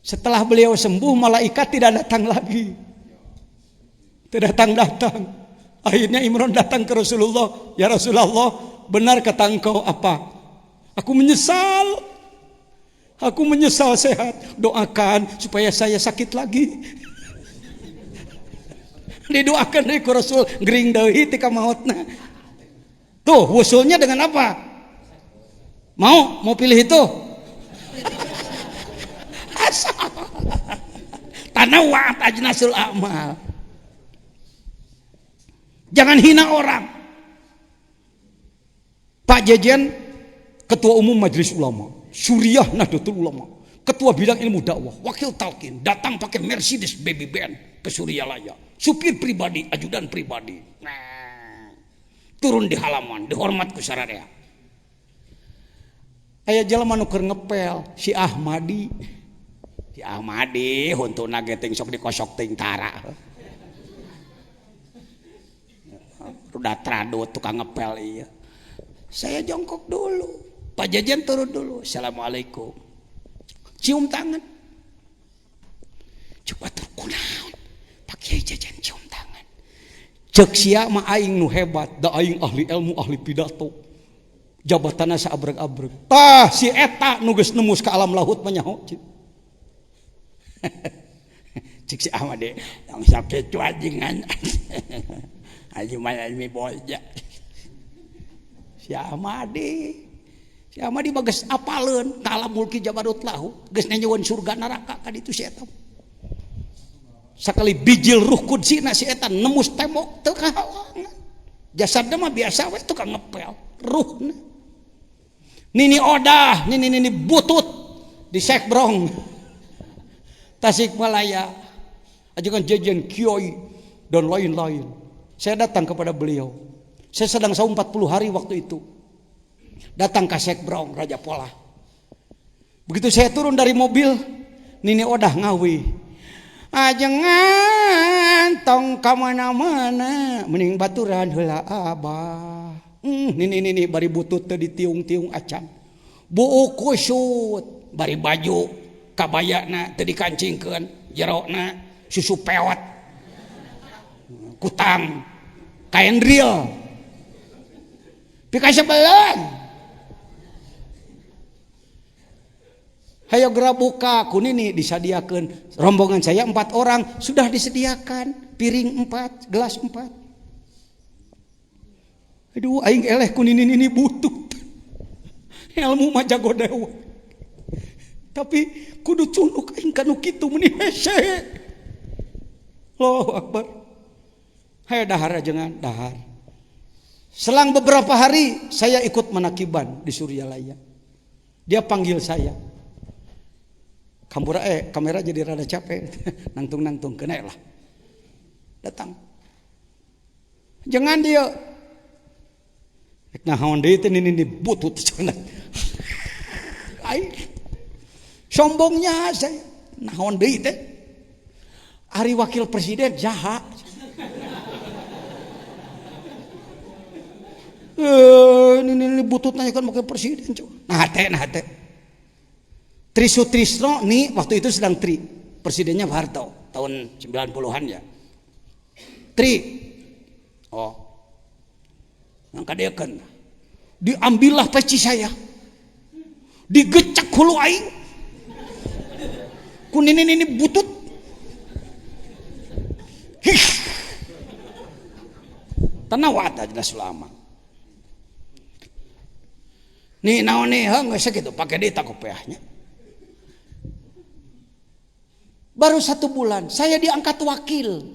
Setelah beliau sembuh, malaikat tidak datang lagi. Tidak datang. Akhirnya Imran datang ke Rasulullah. Ya Rasulullah, benar kata engkau apa? Aku menyesal. Aku menyesal sehat. Doakan supaya saya sakit lagi. Didoakan dari Rasul. Gering deui tika mautna. Tuh, wusulnya dengan apa? Mau pilih itu? Tanawat ajnasul amal. Jangan hina orang. Pak Jejen, Ketua Umum Majelis Ulama, Suriah Nahdlatul Ulama, Ketua Bidang Ilmu Dakwah, Wakil Talqin, datang pakai Mercedes Baby Band ke Suryalaya. Supir pribadi, ajudan pribadi. Turun di halaman, dihormat ku sararea. Aya jelema nu keur ngepel, si Ahmadi. Si Ahmadi huntuna ge ting sok dikosok ting tara. Udah tradut tukang ngepel iya. Saya jongkok dulu. Pak Jajan turun dulu. Assalamualaikum. Cium tangan. Coba terkunaon. Pak Kiai Jajan cium tangan. Cek sia mah aing nu hebat, da aing ahli ilmu, ahli pidato. Jabatanna saabreg-abreg. Tah si eta nu geus nemus ka alam laut mah nyaho. Cik si Ahmad deh, yang sakit itu ajingan, aji mana mi boja. Si Ahmad bagas apaleun, taala mulki jabarut lahu, geus nyeun surga neraka kan itu si eta. Sakali bijil ruh kudsina si eta nemus tembok teu kahalangan. Jasadna mah biasa we tukang ngepel, ruhna. Nini odah, nini butut di sekbrong. Tasikmalaya, ajukan Jajan Kiai dan lain-lain. Saya datang kepada beliau. Saya sedang saum 40 hari waktu itu. Datang ke Sekbrong Raja Pola. Begitu saya turun dari mobil, Nini Odah ngawi. Jangan tong kamana-mana, mending baturan heula abah. Nini bari butut teh ditiung-tiung acan. Buu kusut, bari baju kabayana teu dikancingkeun, jerona susu pewat, kutang, kain real, pika sebelan. Hayo geura buka, kunini disadiakeun. Rombongan saya 4 orang sudah disediakan piring 4, gelas 4. Aduh, aing eleh kunini butut. Ilmu mah jago dewa. Tapi kudu tunduk aing kanu kitu meni hese. Allahu Akbar. Hayo dahar jangan dahar. Selang beberapa hari saya ikut menakiban di Suryalaya. Dia panggil saya. Kampura kamera jadi rada capek. Nangtung kena lah. Datang. Jangan dia. Nah haon deui teh ini butut cenah. Aing sombongnya saya, naon deui teh? Ari wakil presiden jahat. Ini butut nanya kan wakil presiden. Nah teh. Trisutrisno nih waktu itu sedang tri. Presidennya Pak Harto tahun 90-an ya. Tri. Oh. Ngakadekeun. Diambillah peci saya. Digecek hulu aing. Kunin ini butut. Tanawat aja selama. Nih naon nih geus sakitu pake deui kopiahnya. Baru 1 bulan saya diangkat wakil.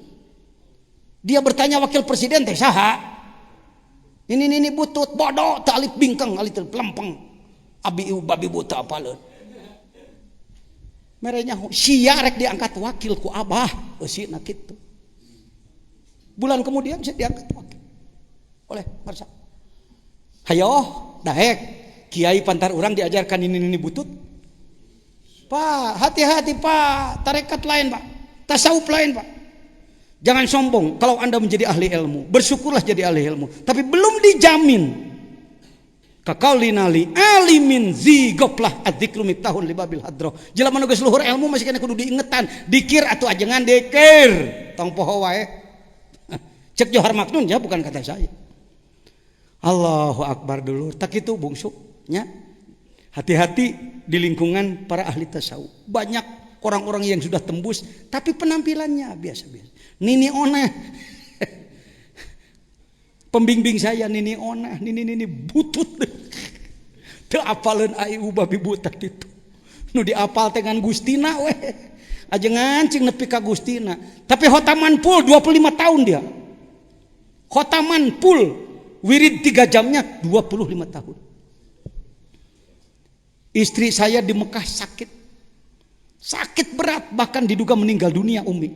Dia bertanya wakil presiden teh saha? Ini butut bodoh teu alif bingkeng alif pelempeng. Abi ieu babi buta apaleun. Merenya sia rek diangkat wakil ku abah eusina kitu. Bulan kemudian saya diangkat wakil oleh Marsa. Hayo daek kiai pantar urang diajarkan ini butut. Pak, hati-hati Pak, tarekat lain Pak, tasawuf lain Pak. Jangan sombong kalau Anda menjadi ahli ilmu, bersyukurlah jadi ahli ilmu. Tapi belum dijamin. Kaqaulinali alimin zigoplah adzikru mitahun libabil hadroh. Jelema nu geus luhur ilmu masih kena kudu diingetan, dikir atuh ajengan dikir. Tong poho wae. Cek Johar Maknun ya bukan kata saya. Allahu Akbar dulu. Tak itu bungsu nya. Hati-hati di lingkungan para ahli tasawuf. Banyak orang-orang yang sudah tembus tapi penampilannya biasa-biasa. Nini onah. Pembimbing saya nini onah, nini butut. Teu apaleun ayu babi buta kitu. Nu diapal teh ngan Gustina we. Ajengan cing nepi ka Gustina. Tapi khotaman full 25 tahun dia. Khotaman full wirid 3 jamnya 25 tahun. Istri saya di Mekah sakit berat bahkan diduga meninggal dunia Umi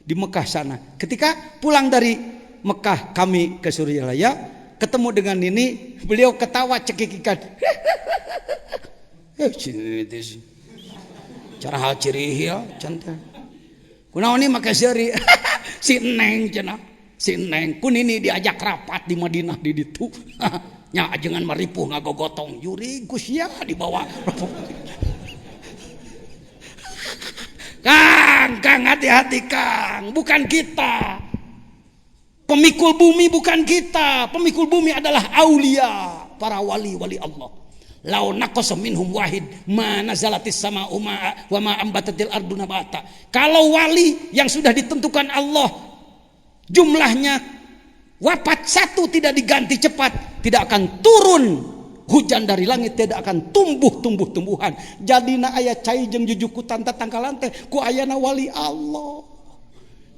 di Mekah sana. Ketika pulang dari Mekah kami ke Suryalaya ketemu dengan ini, beliau ketawa cekikikan. Cara hal ciri ya cantik. Kunaon ieu make seuri si Neng cenah. Si Neng kun ini diajak rapat di Madinah di ditu. Nya ajengan maripuh ngagogotong juri Gusya dibawa. Kang hati-hati Kang, bukan kita. Pemikul bumi bukan kita. Pemikul bumi adalah aulia, para wali-wali Allah. Lau naqasa minhum wahid ma nazalatis sama'u wa ma ambatatil ardu nabata. Kalau wali yang sudah ditentukan Allah jumlahnya wafat 1 tidak diganti cepat, tidak akan turun hujan dari langit, tidak akan tumbuh-tumbuhan. Jadina aya cai jeung jujukutan tatangkalan teh ku ayana wali Allah.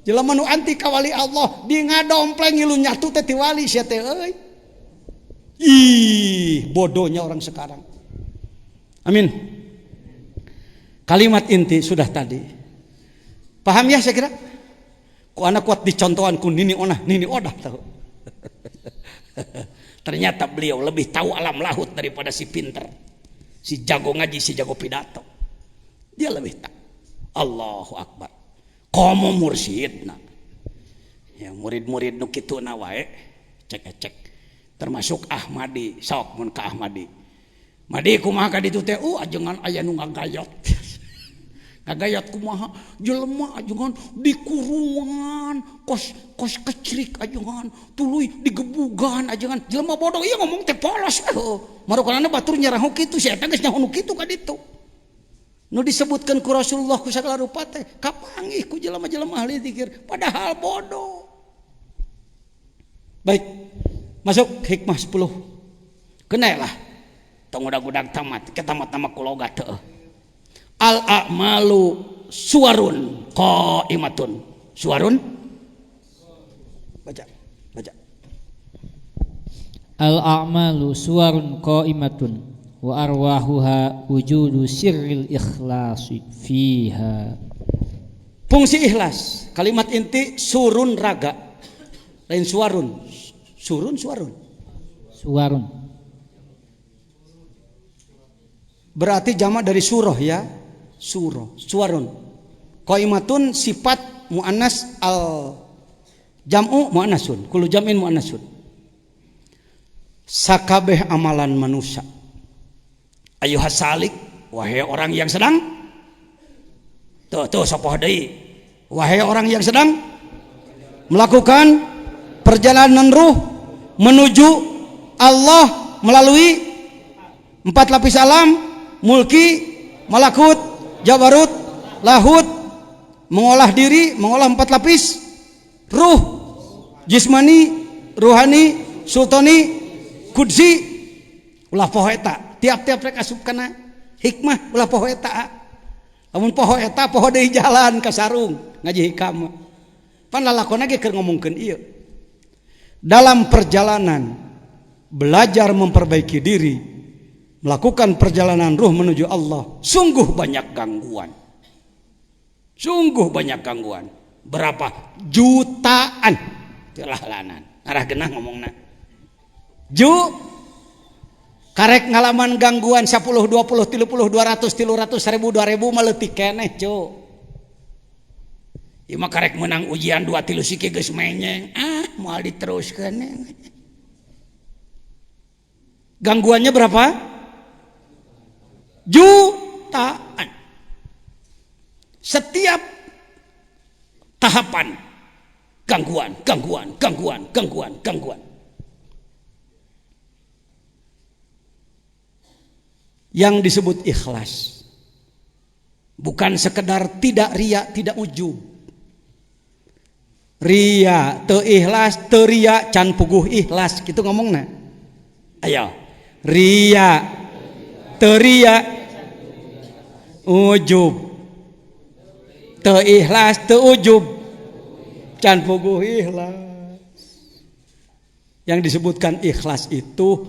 Jelema nu anti ka wali Allah di ngadompleng ngilu nyatu teh ti wali sia teh euy. Ih, bodohnya orang sekarang. Amin. Kalimat inti sudah tadi. Paham ya saya kira? Ku anak kuat dicontohan ku nini onah, nini odah tahu. Ternyata beliau lebih tahu alam lahut daripada si pinter. Si jago ngaji, si jago pidato. Dia lebih tahu. Allahu Akbar. Komo mursyidna. Ya murid-murid nu kituna wae cek. Termasuk Ahmadi, sok mun ka Ahmadi. Madi kumaha ka ditu teh? Ajengan aya nu ngagayot. Ngagayot kumaha? Jelema ajengan dikurungan, kos kecrik ajengan, tuluy digebugan ajengan. Jelema bodoh ieu ngomong teh polos. Marokanana batur nyaraho kitu, sia eta geus nyaho nu kitu ka ditu. Nu disebutkan ku Rasulullah ku sagala rupa teh kapanggih ku jelema-jelema ahli zikir padahal bodoh. Baik. Masuk hikmah 10. Kenalah tong udag-udag tamat ketamat nama kuloga teu. Al a'malu suwarun qaimatun. Suwarun baca. Al a'malu suwarun qaimatun wa arwahuha wujudu sirril ikhlasi fiha. Fungsi ikhlas. Kalimat inti surun raga. Lain suwarun. Suwarun. Berarti jamak dari surah ya. Suwarun. Qaimatun sifat muannas al jam'u muannasun. Kullu jam'in muannasun. Sakabeh amalan manusia. Ayuhas salik, wahai orang yang sedang. Tuh sapoh deui. Wahai orang yang sedang melakukan perjalanan ruh menuju Allah melalui 4 lapis alam, mulki, malakut, jabarut, lahut, mengolah diri, mengolah 4 lapis ruh, jismani, ruhani, sultani, kudsi, ulah poho eta. Tiap-tiap rek asup kana hikmah ulah poho eta. Lamun poho eta poho deui jalan ka sarung ngaji hikam. Pan lalakonna ge keur ngomongkeun ieu. Dalam perjalanan belajar memperbaiki diri, melakukan perjalanan ruh menuju Allah, sungguh banyak gangguan. Sungguh banyak gangguan. Berapa? Jutaan. Telah lanan. Arah genah ngomongna. Karek ngalaman gangguan 10, 20, 30, 200, 300, 1000, 2000 mah leutik keneh, cu. Ieu mah karek menang ujian 2 3 siki geus menyeng. Moal diteruskeun. Gangguannya berapa? Jutaan. Setiap tahapan gangguan. Yang disebut ikhlas bukan sekedar tidak riya, tidak ujub. Riya teu ikhlas, teu riya can puguh ikhlas, kitu ngomongna. Ayo. Riya teu riya ujub. Teu ikhlas, teu ujub, can puguh ikhlas. Yang disebutkan ikhlas itu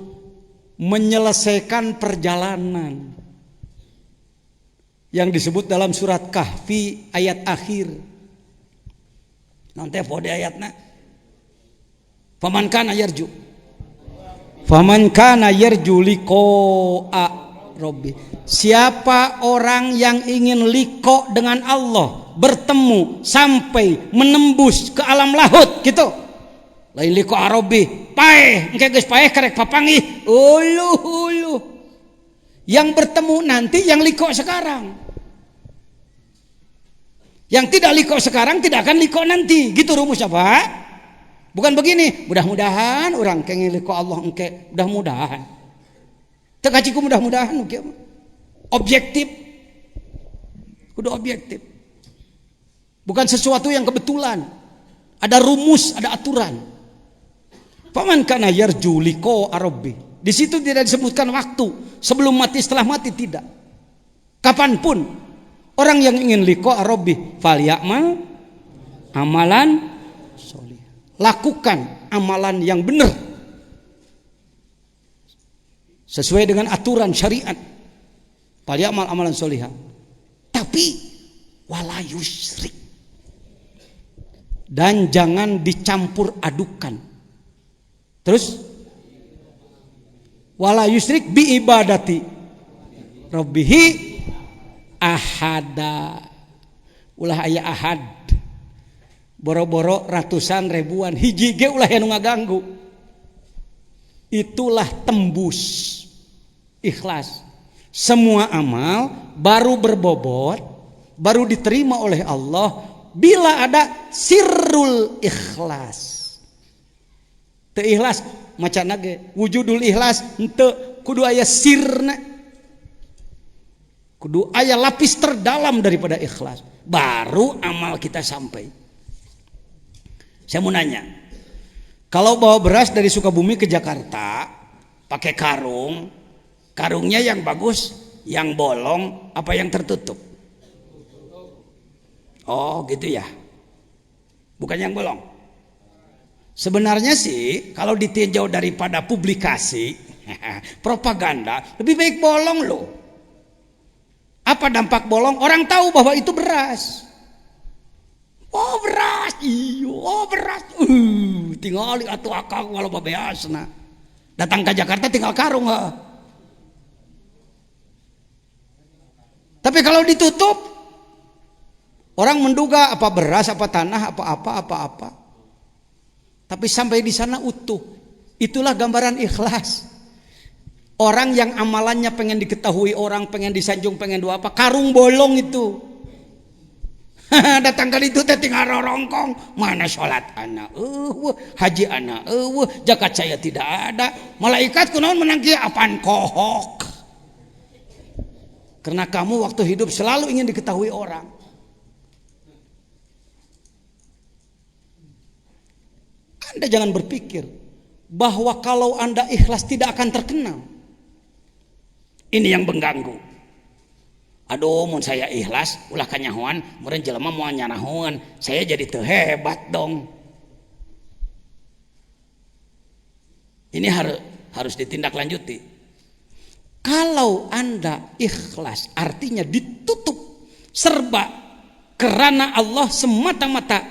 menyelesaikan perjalanan. Yang disebut dalam surat Kahfi ayat akhir. Nanti pode ayatna. Faman kana yarju. Faman kana yarju liqa'a Rabbi. Siapa orang yang ingin liko dengan Allah, bertemu sampai menembus ke alam lahut gitu. Lain liko Rabbi, paeh engke geus paeh karek papanggih. Uluh. Yang bertemu nanti yang liko sekarang. Yang tidak liko sekarang tidak akan liko nanti. Gitu rumus apa? Bukan begini, mudah-mudahan orang kenging liko Allah engke, mudah-mudahan. Teu kaciku mudah-mudahan kieu mah. Objektif. Kudu objektif. Bukan sesuatu yang kebetulan. Ada rumus, ada aturan. Faman kana yarju liqa rabbi. Di situ tidak disebutkan waktu, sebelum mati, setelah mati, tidak. Kapanpun orang yang ingin liqa rabbi falyamal amalan sholih. Lakukan amalan yang benar sesuai dengan aturan syariat. Falyamal amalan sholihah. Tapi wala yusyrik. Dan jangan dicampur adukan. Terus wala yusyrik bi ibadati rabbihi ahada. Ulah aya ahad. Boro-boro ratusan ribuan hiji ge ulah anu ngaganggu. Itulah tembus ikhlas. Semua amal baru berbobot, baru diterima oleh Allah bila ada sirrul ikhlas. Teu ikhlas macana ge wujudul ikhlas henteu, kudu aya sirna. Kudu aya lapis terdalam daripada ikhlas, baru amal kita sampai. Saya mau nanya, kalau bawa beras dari Sukabumi ke Jakarta pakai karung, karungnya yang bagus, yang bolong, apa yang tertutup? Oh gitu ya, bukan yang bolong. Sebenarnya sih kalau ditinjau daripada publikasi propaganda, lebih baik bolong loh. Apa dampak bolong? Orang tahu bahwa itu beras. Oh beras, iyo, oh beras. Tinggal atuh akang walau babeasna. Datang ke Jakarta tinggal karung ha. Tapi kalau ditutup, orang menduga apa beras, apa tanah, apa. Tapi sampai di sana utuh. Itulah gambaran ikhlas. Orang yang amalannya pengen diketahui orang, pengen disanjung, pengen dua apa, karung bolong itu. Datang kali itu tinggal rorongkong, mana sholat anak, haji anak, zakat saya tidak ada. Malaikat kunaon menangki apaan kohok. Karena kamu waktu hidup selalu ingin diketahui orang. Anda jangan berpikir bahwa kalau Anda ikhlas tidak akan terkenal. Ini yang mengganggu. Aduh, mun saya ikhlas ulah kanyahoan, meureun jelema moal nyanahoan, saya jadi teu hebat dong. Ini harus ditindaklanjuti. Kalau Anda ikhlas artinya ditutup serba karena Allah, semata-mata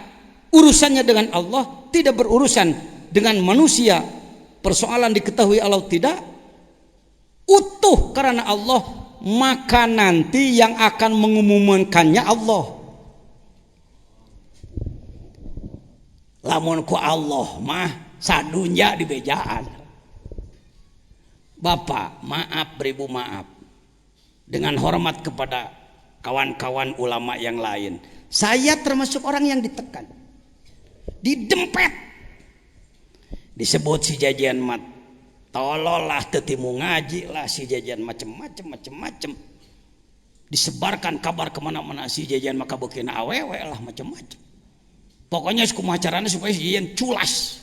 urusannya dengan Allah, tidak berurusan dengan manusia. Persoalan diketahui Allah tidak, utuh karena Allah, maka nanti yang akan mengumumkannya Allah. Lamun ku Allah mah sadunya di bejaan. Bapak maaf, beribu maaf, dengan hormat kepada kawan-kawan ulama yang lain, saya termasuk orang yang ditekan, didempet, disebut si jajan mat tolol lah, tetimu ngaji lah, si jajan macem-macem, disebarkan kabar kemana-mana si jajan maka bukina awewe lah macem-macem. Pokoknya kumaha carana supaya si jajan culas.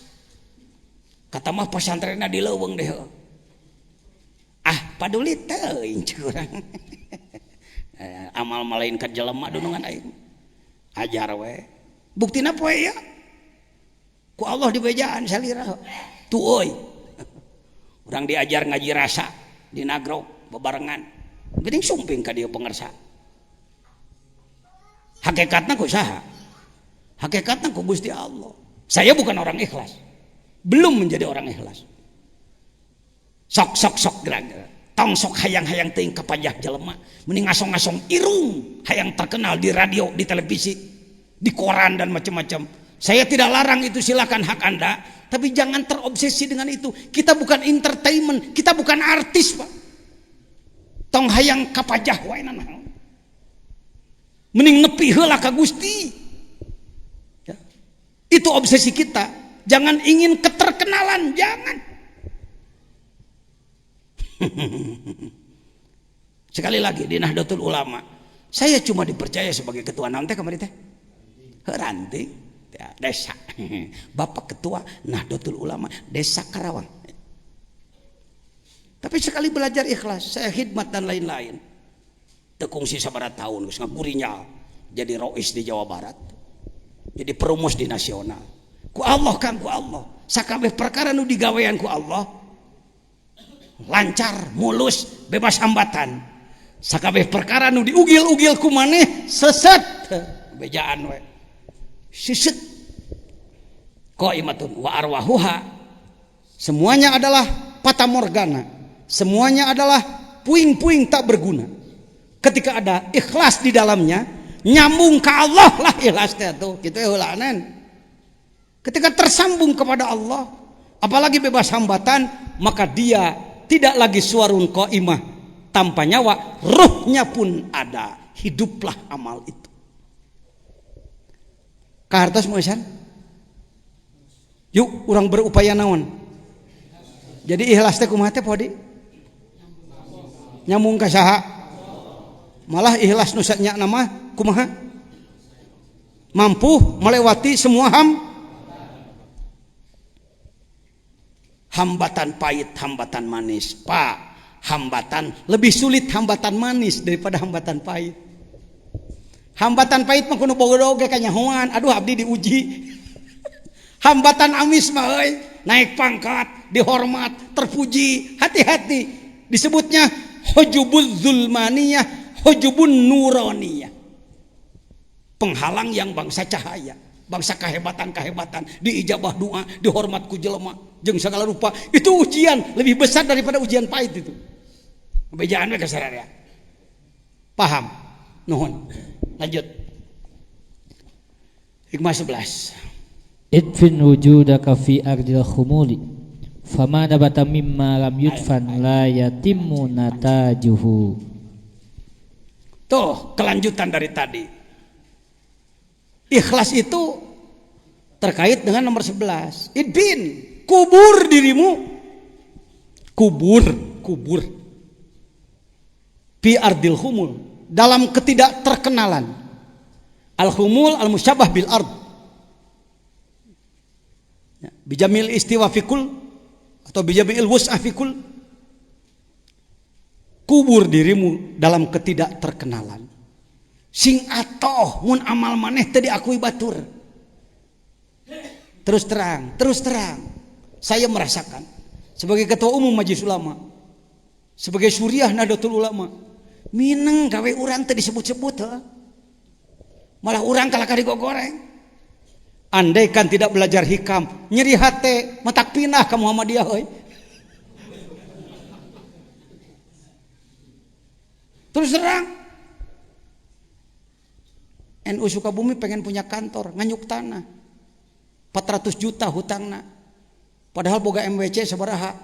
Kata mah pesantrenna di leuweung deh. Paduli teuing curang. Amal malain ka jelema dunungan aing. Ajar we. Buktina poe ya. Ku Allah di bejaan salira. Tu euy. Urang diajar ngaji rasa di Nagrog bebarengan. Geuning sumping ka dieu pengersa. Hakikatna ku saha? Hakikatna ku Gusti Allah. Saya bukan orang ikhlas. Belum menjadi orang ikhlas. Sok gerak. Tong sok hayang-hayang teuing kapajah jelema, mending ngasong-ngasong irung hayang terkenal di radio, di televisi, di koran dan macam-macam. Saya tidak larang itu, silakan hak Anda, tapi jangan terobsesi dengan itu. Kita bukan entertainment, kita bukan artis, Pak. Tong hayang kapajah wae naon. Mending nepi heula ka Gusti. Ya. Itu obsesi kita. Jangan ingin keterkenalan, jangan. Sekali lagi di Nahdlatul Ulama, saya cuma dipercaya sebagai ketua naon teh kamari teh? Ranting ya, desa. Bapak ketua Nahdlatul Ulama Desa Karawang. Tapi sekali belajar ikhlas, saya khidmat dan lain-lain. Tekungsi sabaraha tahun geus ngagurinya jadi rois di Jawa Barat. Jadi perumus di nasional. Ku Allah kan ku Allah. Sakabeh perkara nu digawean ku Allah lancar, mulus, bebas hambatan. Sakabeh perkara nu diugil-ugil ku maneh sesat. Bejaan we. Sesat. Qaimatun wa arwahuha. Semuanya adalah fata morgana. Semuanya adalah puing-puing tak berguna. Ketika ada ikhlas di dalamnya, nyambung ke Allah lah ikhlas teh tuh. Kitu heulanan. Ketika tersambung kepada Allah, apalagi bebas hambatan, maka dia tidak lagi suarun qaimah tanpa nyawa, ruhnya pun ada. Hiduplah amal itu. Kahartos moesan? Yuk, urang berupaya naon? Jadi ikhlas teh kumaha teh Podi? Nyambung ka saha? Malah ikhlas nu nya nama kumaha? Mampu melewati semua hambatan pahit, hambatan manis. Pak, hambatan lebih sulit hambatan manis daripada hambatan pahit. Hambatan pahit mah kudu boga-boga kanyahoan, aduh abdi diuji. Hambatan amis mah euy, naik pangkat, dihormat, terpuji, hati-hati. Disebutnya hujubuz zulmaniyah, hujubun nuraniyah. Penghalang yang bangsa cahaya, bangsa kehebatan, diijabah doa, dihormat ku jelema jeung segala rupa. Itu ujian lebih besar daripada ujian pahit itu. Bejaan we kasararea. Paham? Nuhun. Lanjut. Hikmah 11. Idfin wujudaka fi ardil khumuli fama nabata mimma lam yudfan la yatimmu natajuhu. Tuh kelanjutan dari tadi. Ikhlas itu terkait dengan nomor 11. Idfin, kubur dirimu. Kubur fi ardil khumul, dalam ketidakterkenalan. Al-khumul al-musyabah bil ard. bijamil istiwa fikul atau bijamil wus'ah fikul, kubur dirimu dalam ketidakterkenalan. Sing atoh mun amal maneh teu diakui batur. Terus terang, saya merasakan sebagai ketua umum Majelis Ulama, sebagai suriah Nahdlatul Ulama, mineng gawe urang teu disebut-sebut heuh. Malah urang kalaka digogoreng. Andai kan tidak belajar hikam, nyeri hate, matak pindah ka Muhammadiyah euy. Terus terang, NU Sukabumi pengen punya kantor, nganyuk tanah, 400 juta hutangna. Padahal boga MWC sabaraha?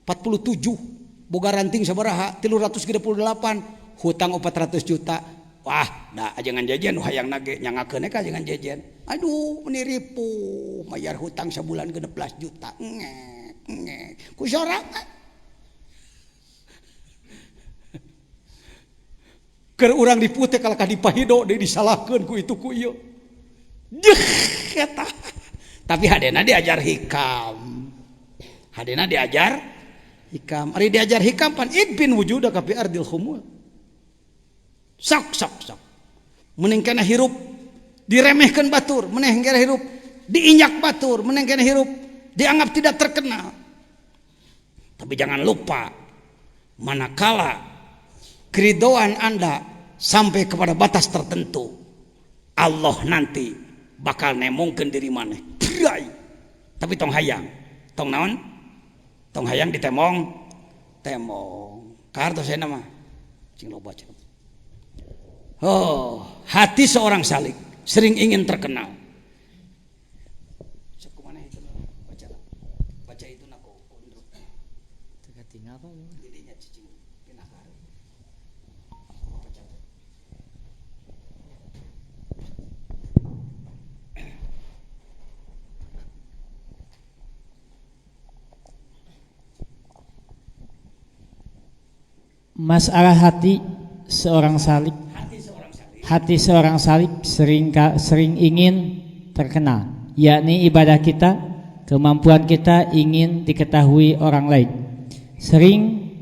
47, boga ranting sabaraha? 338, hutang 400 juta. Wah, dah ajangan jajan hayang nage nyangakeun ka ajangan jajan. Aduh, meniripu, bayar hutang sebulan 16 juta. Ku sorangan. Keur urang diputih kalakah dipahido deui disalahkeun ku itu ku ieu. Jeh eta. Tapi hadena diajar hikam. Hadena diajar hikam. Ari diajar hikam pan idbin wujudaka fi ardil khumul. Sok. Meneng kana hirup diremehkeun batur, meneng kana hirup diinjak batur, meneng kana hirup dianggap tidak terkenal. Tapi jangan lupa, manakala keridhaan Anda sampai kepada batas tertentu, Allah nanti bakal nemongkeun diri maneh. Tapi tong hayang, tong naon? Tong hayang ditemong, Kartosena mah cing loba cenah. Oh, hati seorang salik sering ingin terkenal. Sakumana itu baca itu nak kondrok. Tinggal apa? Didinya cicing pindah ka. Masalah hati seorang salib. Hati seorang salib sering ingin terkenal, yakni ibadah kita, kemampuan kita ingin diketahui orang lain. Sering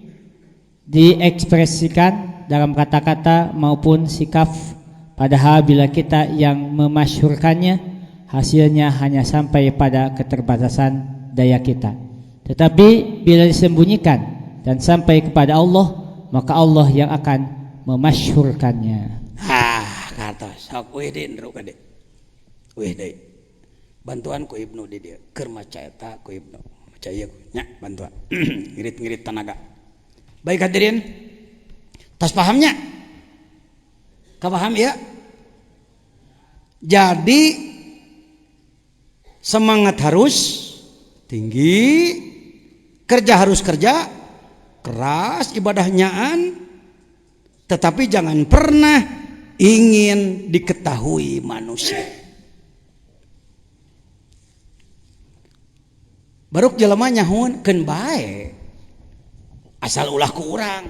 diekspresikan dalam kata-kata maupun sikap, padahal bila kita yang memasyhurkannya, hasilnya hanya sampai pada keterbatasan daya kita. Tetapi bila disembunyikan dan sampai kepada Allah, maka Allah yang akan memasyhurkannya. Kartos sok weh deui ndro kade. Weh deui. Bantuan ku Ibnu di dieu. Keur maca eta ku Ibnu. Maca ieu nya bantuan. Ngirit-ngirit tenaga. Baik hadirin. Tas pahamnya? Kapaham ya? Jadi semangat harus tinggi, kerja harus kerja keras, ibadahnyaan, tetapi jangan pernah ingin diketahui manusia. Baruk jelema nyahunkeun bae asal ulah ku urang.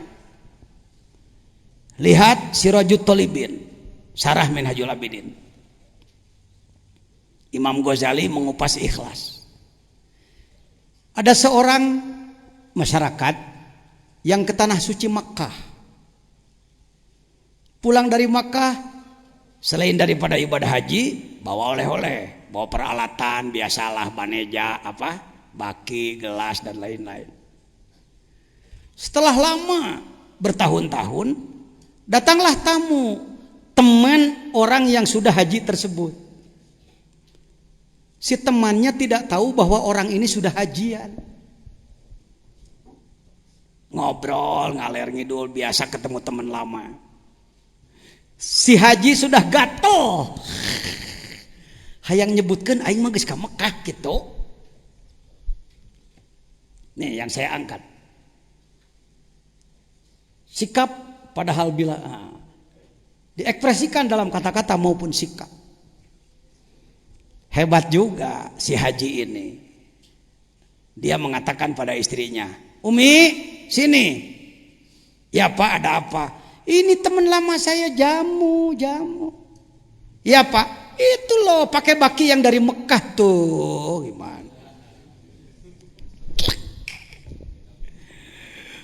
Lihat Sirajut Thalibin, Syarah Minhajul Abidin. Imam Ghazali mengupas ikhlas. Ada seorang masyarakat yang ke tanah suci Makkah. Pulang dari Makkah, selain daripada ibadah haji, bawa oleh-oleh, bawa peralatan, biasalah baneja, baki, gelas dan lain-lain. Setelah lama bertahun-tahun, datanglah tamu, teman orang yang sudah haji tersebut. Si temannya tidak tahu bahwa orang ini sudah hajian. Ngobrol, ngaler ngidul, biasa ketemu teman lama. Si haji sudah gatel, hayang nyebutkan aing mah geus ka Mekah gitu. Nih yang saya angkat. Sikap padahal bila diekspresikan dalam kata-kata maupun sikap. Hebat juga si haji ini. Dia mengatakan pada istrinya, "Umi, sini." "Ya Pak, ada apa?" "Ini teman lama saya jamu. "Ya Pak, Itu loh pakai baki yang dari Mekah tuh. Gimana?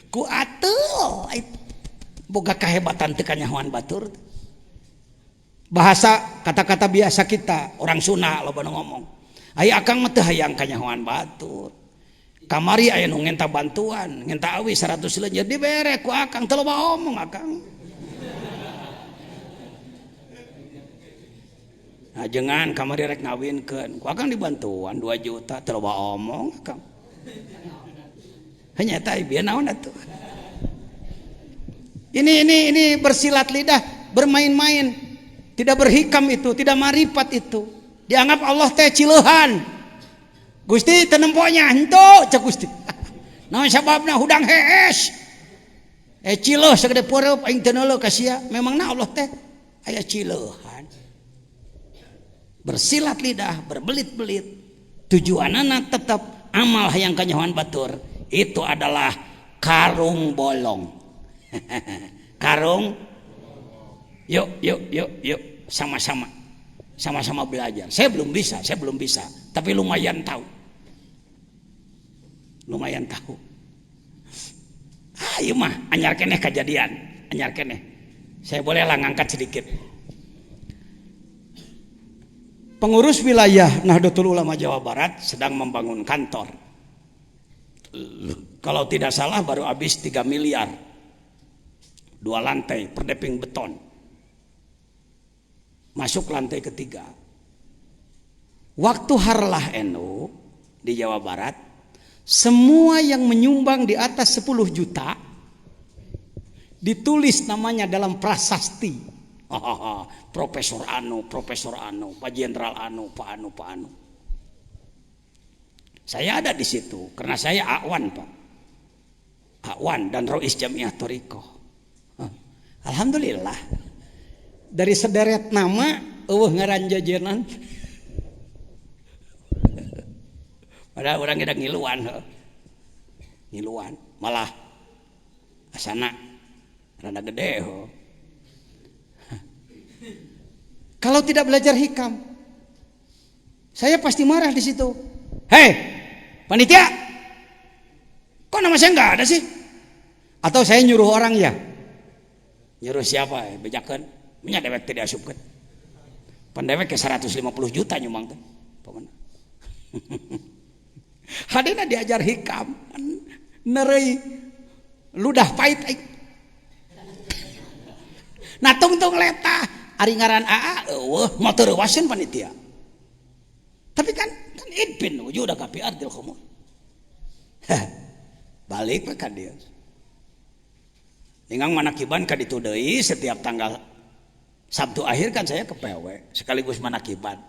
Ku atuh boga kahebatan teu kanyahoan batur. Bahasa kata-kata biasa kita orang Sunda loba nu ngomong. Aya akang mah teu hayang kanyahoan batur. Kamari aya nu ngenta bantuan, ngenta awi 100 leunjeur dibere ku akang teu loba omong akang. Ajengan kamari rek ngawinkeun, ku akang dibantuan 2 juta teu loba omong akang. Hanya eta bieu naon atuh. Ini bersilat lidah, bermain-main, tidak berhikam itu, tidak marifat itu. Dianggap Allah teh cileuhan. Gusti teu nemponya henteu cek Gusti. Naon sababna hudang hees. Cileuh sagede peureub aing teu neuleuh ka sia. Memangna Allah teh aya cileuhan. Bersilat lidah, berbelit-belit. Tujuanana tetap amal hayang kanyahoan batur. Itu adalah karung bolong. Karung yuk sama-sama belajar. Saya belum bisa tapi lumayan tahu ayo mah anyar keneh kejadian anyar keneh. Saya boleh lah ngangkat sedikit. Pengurus wilayah Nahdlatul Ulama Jawa Barat sedang membangun kantor, kalau tidak salah baru habis 3 miliar, 2 lantai perdeping beton, masuk lantai ketiga. Waktu Harlah NU di Jawa Barat, semua yang menyumbang di atas 10 juta ditulis namanya dalam prasasti. Profesor Anu, Pak Jenderal Anu, Pak Anu. Saya ada di situ karena saya Akwan, Pak. Akwan dan Rois Jamiah Thoriqoh. Alhamdulillah. Dari sederet nama eueuh ngaran jajanan. Padahal orang kita ngiluan. Malah asana rada gede. Kalau tidak belajar hikam, saya pasti marah di situ. Hei, panitia, kok nama saya nggak ada sih? Atau saya nyuruh orang ya? Nyuruh siapa? Bejakan, nya dewek tidak asupkeun. Pandewek ke 150 juta nyumbang teh. Pokona. Hadina diajar hikam, nerei ludah pait. Nah tungtung letah. Ari ngaran AA eueuh motor wasin panitia. Tapi kan idpin udah kapi ardil khumur. Balik we ka dieu. Ingang manakiban ka ditu deui setiap tanggal Sabtu akhir kan saya ke PW sekaligus manakiban.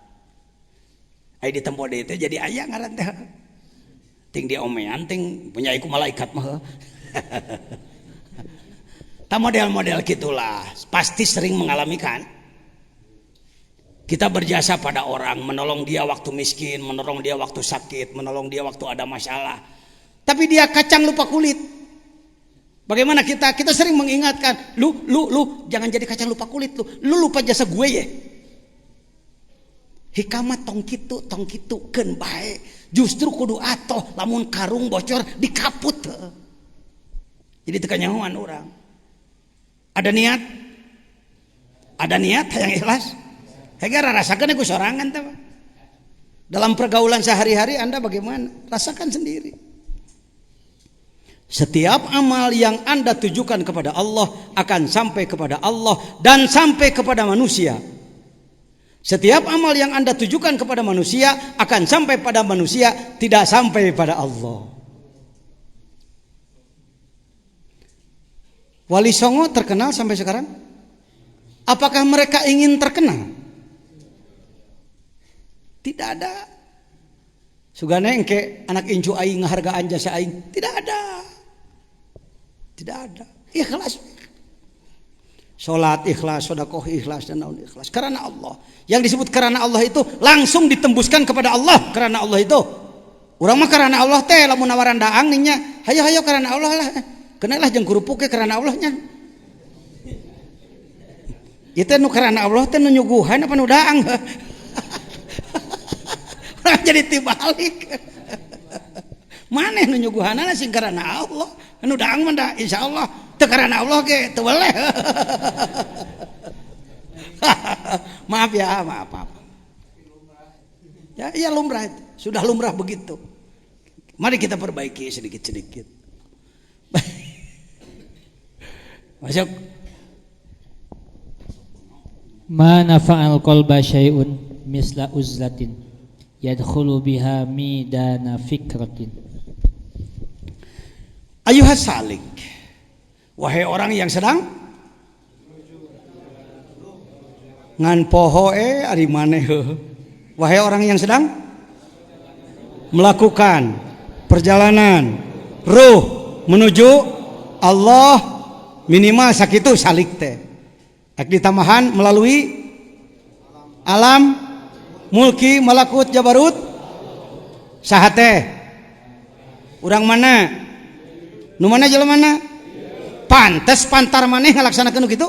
Ai di tempo deui teh jadi aya ngaran teh. Ting diomean ting punya iku malaikat mah. Ta model-model gitulah pasti sering mengalami kan. Kita berjasa pada orang, menolong dia waktu miskin, menolong dia waktu sakit, menolong dia waktu ada masalah. Tapi dia kacang lupa kulit. Bagaimana kita sering mengingatkan, lu jangan jadi kacang lupa kulit lu lupa jasa gue ya. Hikamat tong kitu keun bae. Justru kudu atoh lamun karung bocor dikaput. Jadi teu kanyahoan orang. Ada niat hayang ikhlas. Hegara rasakan aku sorangan tuh. Dalam pergaulan sehari-hari Anda bagaimana? Rasakan sendiri. Setiap amal yang Anda tujukan kepada Allah akan sampai kepada Allah dan sampai kepada manusia. Setiap amal yang Anda tujukan kepada manusia akan sampai pada manusia, tidak sampai pada Allah. Wali Songo terkenal sampai sekarang? Apakah mereka ingin terkenal? Tidak ada. Sugana engke anak incu aing ngahargaan jasa aing, tidak ada. Ikhlas. Salat ikhlas, sedekah ikhlas dan naon ikhlas karena Allah. Yang disebut karena Allah itu langsung ditembuskan kepada Allah karena Allah itu. Urang mah karena Allah teh lamun nawaran daang nya, hayo karena Allah lah. Kenalah jeung kurupuke karena Allahnya. Itu nu karena Allah teh nu nyuguhan apa nu daang. jadi tibalik. Maneh nu nyuguhanana sing karana Allah. Nu daang mah da insyaallah teu karana Allah ge teu boleh. Maaf ya, maaf. Ya lumrah itu. Sudah lumrah begitu. Mari kita perbaiki sedikit-sedikit. Masuk. Ma nafa'al qalba syai'un misla uzlatin yadkhulu biha midana fikratin. Ayuhas salik, wahai orang yang sedang ngan poho ari maneh. Wahai orang yang sedang melakukan perjalanan ruh menuju Allah, minimal sakitu salik teh. Ak ditamahan melalui alam mulki malakut jabarut saha teh? Urang mana? Nu mana jelema mana? Pantes pantar maneh ngalaksanakeun kitu?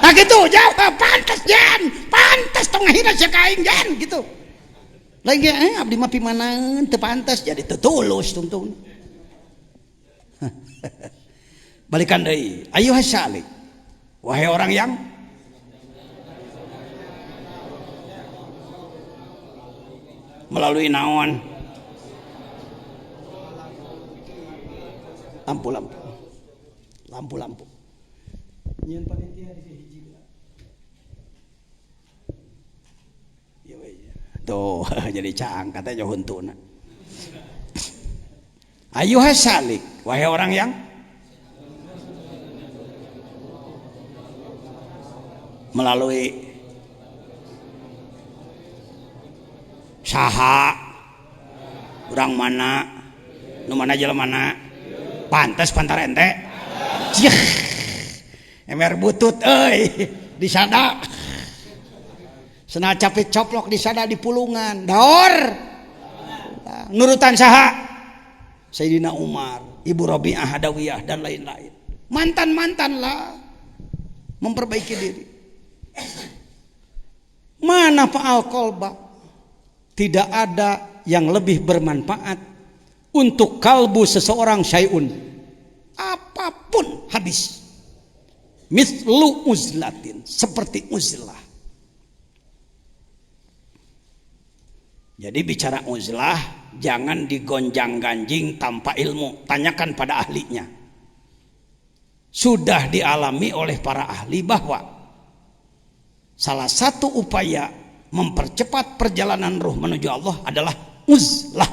Nah gitu, jawab pantes jan, pantes tong ngahina sia kaing jan gitu. Lain ge abdi mah pimanaeun teu pantes jadi teu tulus tungtung. Balikan deui, ayuhas salik. Wahai orang yang melalui naon? Lampu. Nyeun panitia di hiji lah. Ya we. Tuh, jadi caang katanya huntuna. Ayuhas salik, wahai orang yang melalui saha urang mana nu mana jelema mana pantes pantar ente cih emer butut euy di sada cenah capit coplok di sada di pulungan daor nurutan saha Sayyidina Umar, Ibu Rabi'ah Adawiyah dan lain-lain. Mantan-mantan lah memperbaiki diri. Mana fa'al qalba? Tidak ada yang lebih bermanfaat untuk kalbu seseorang syai'un. Apapun habis. Mithlu uzlatin, seperti uzlah. Jadi bicara uzlah jangan digonjang-ganjing tanpa ilmu, tanyakan pada ahlinya. Sudah dialami oleh para ahli bahwa salah satu upaya mempercepat perjalanan ruh menuju Allah adalah uzlah.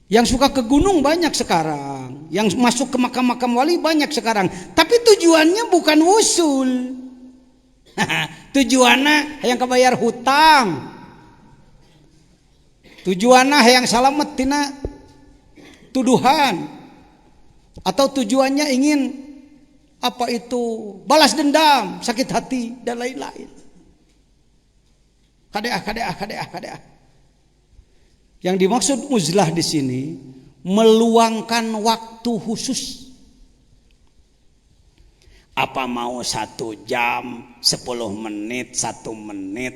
Yang suka ke gunung banyak sekarang, yang masuk ke makam-makam wali banyak sekarang, tapi tujuannya bukan wusul. Tujuannya yang kebayar hutang, tujuannya yang salamet tina tuduhan, atau tujuannya ingin apa itu balas dendam, sakit hati dan lain-lain. Kadeah. Yang dimaksud uzlah di sini meluangkan waktu khusus. Apa mau 1 jam, 10 menit, 1 menit,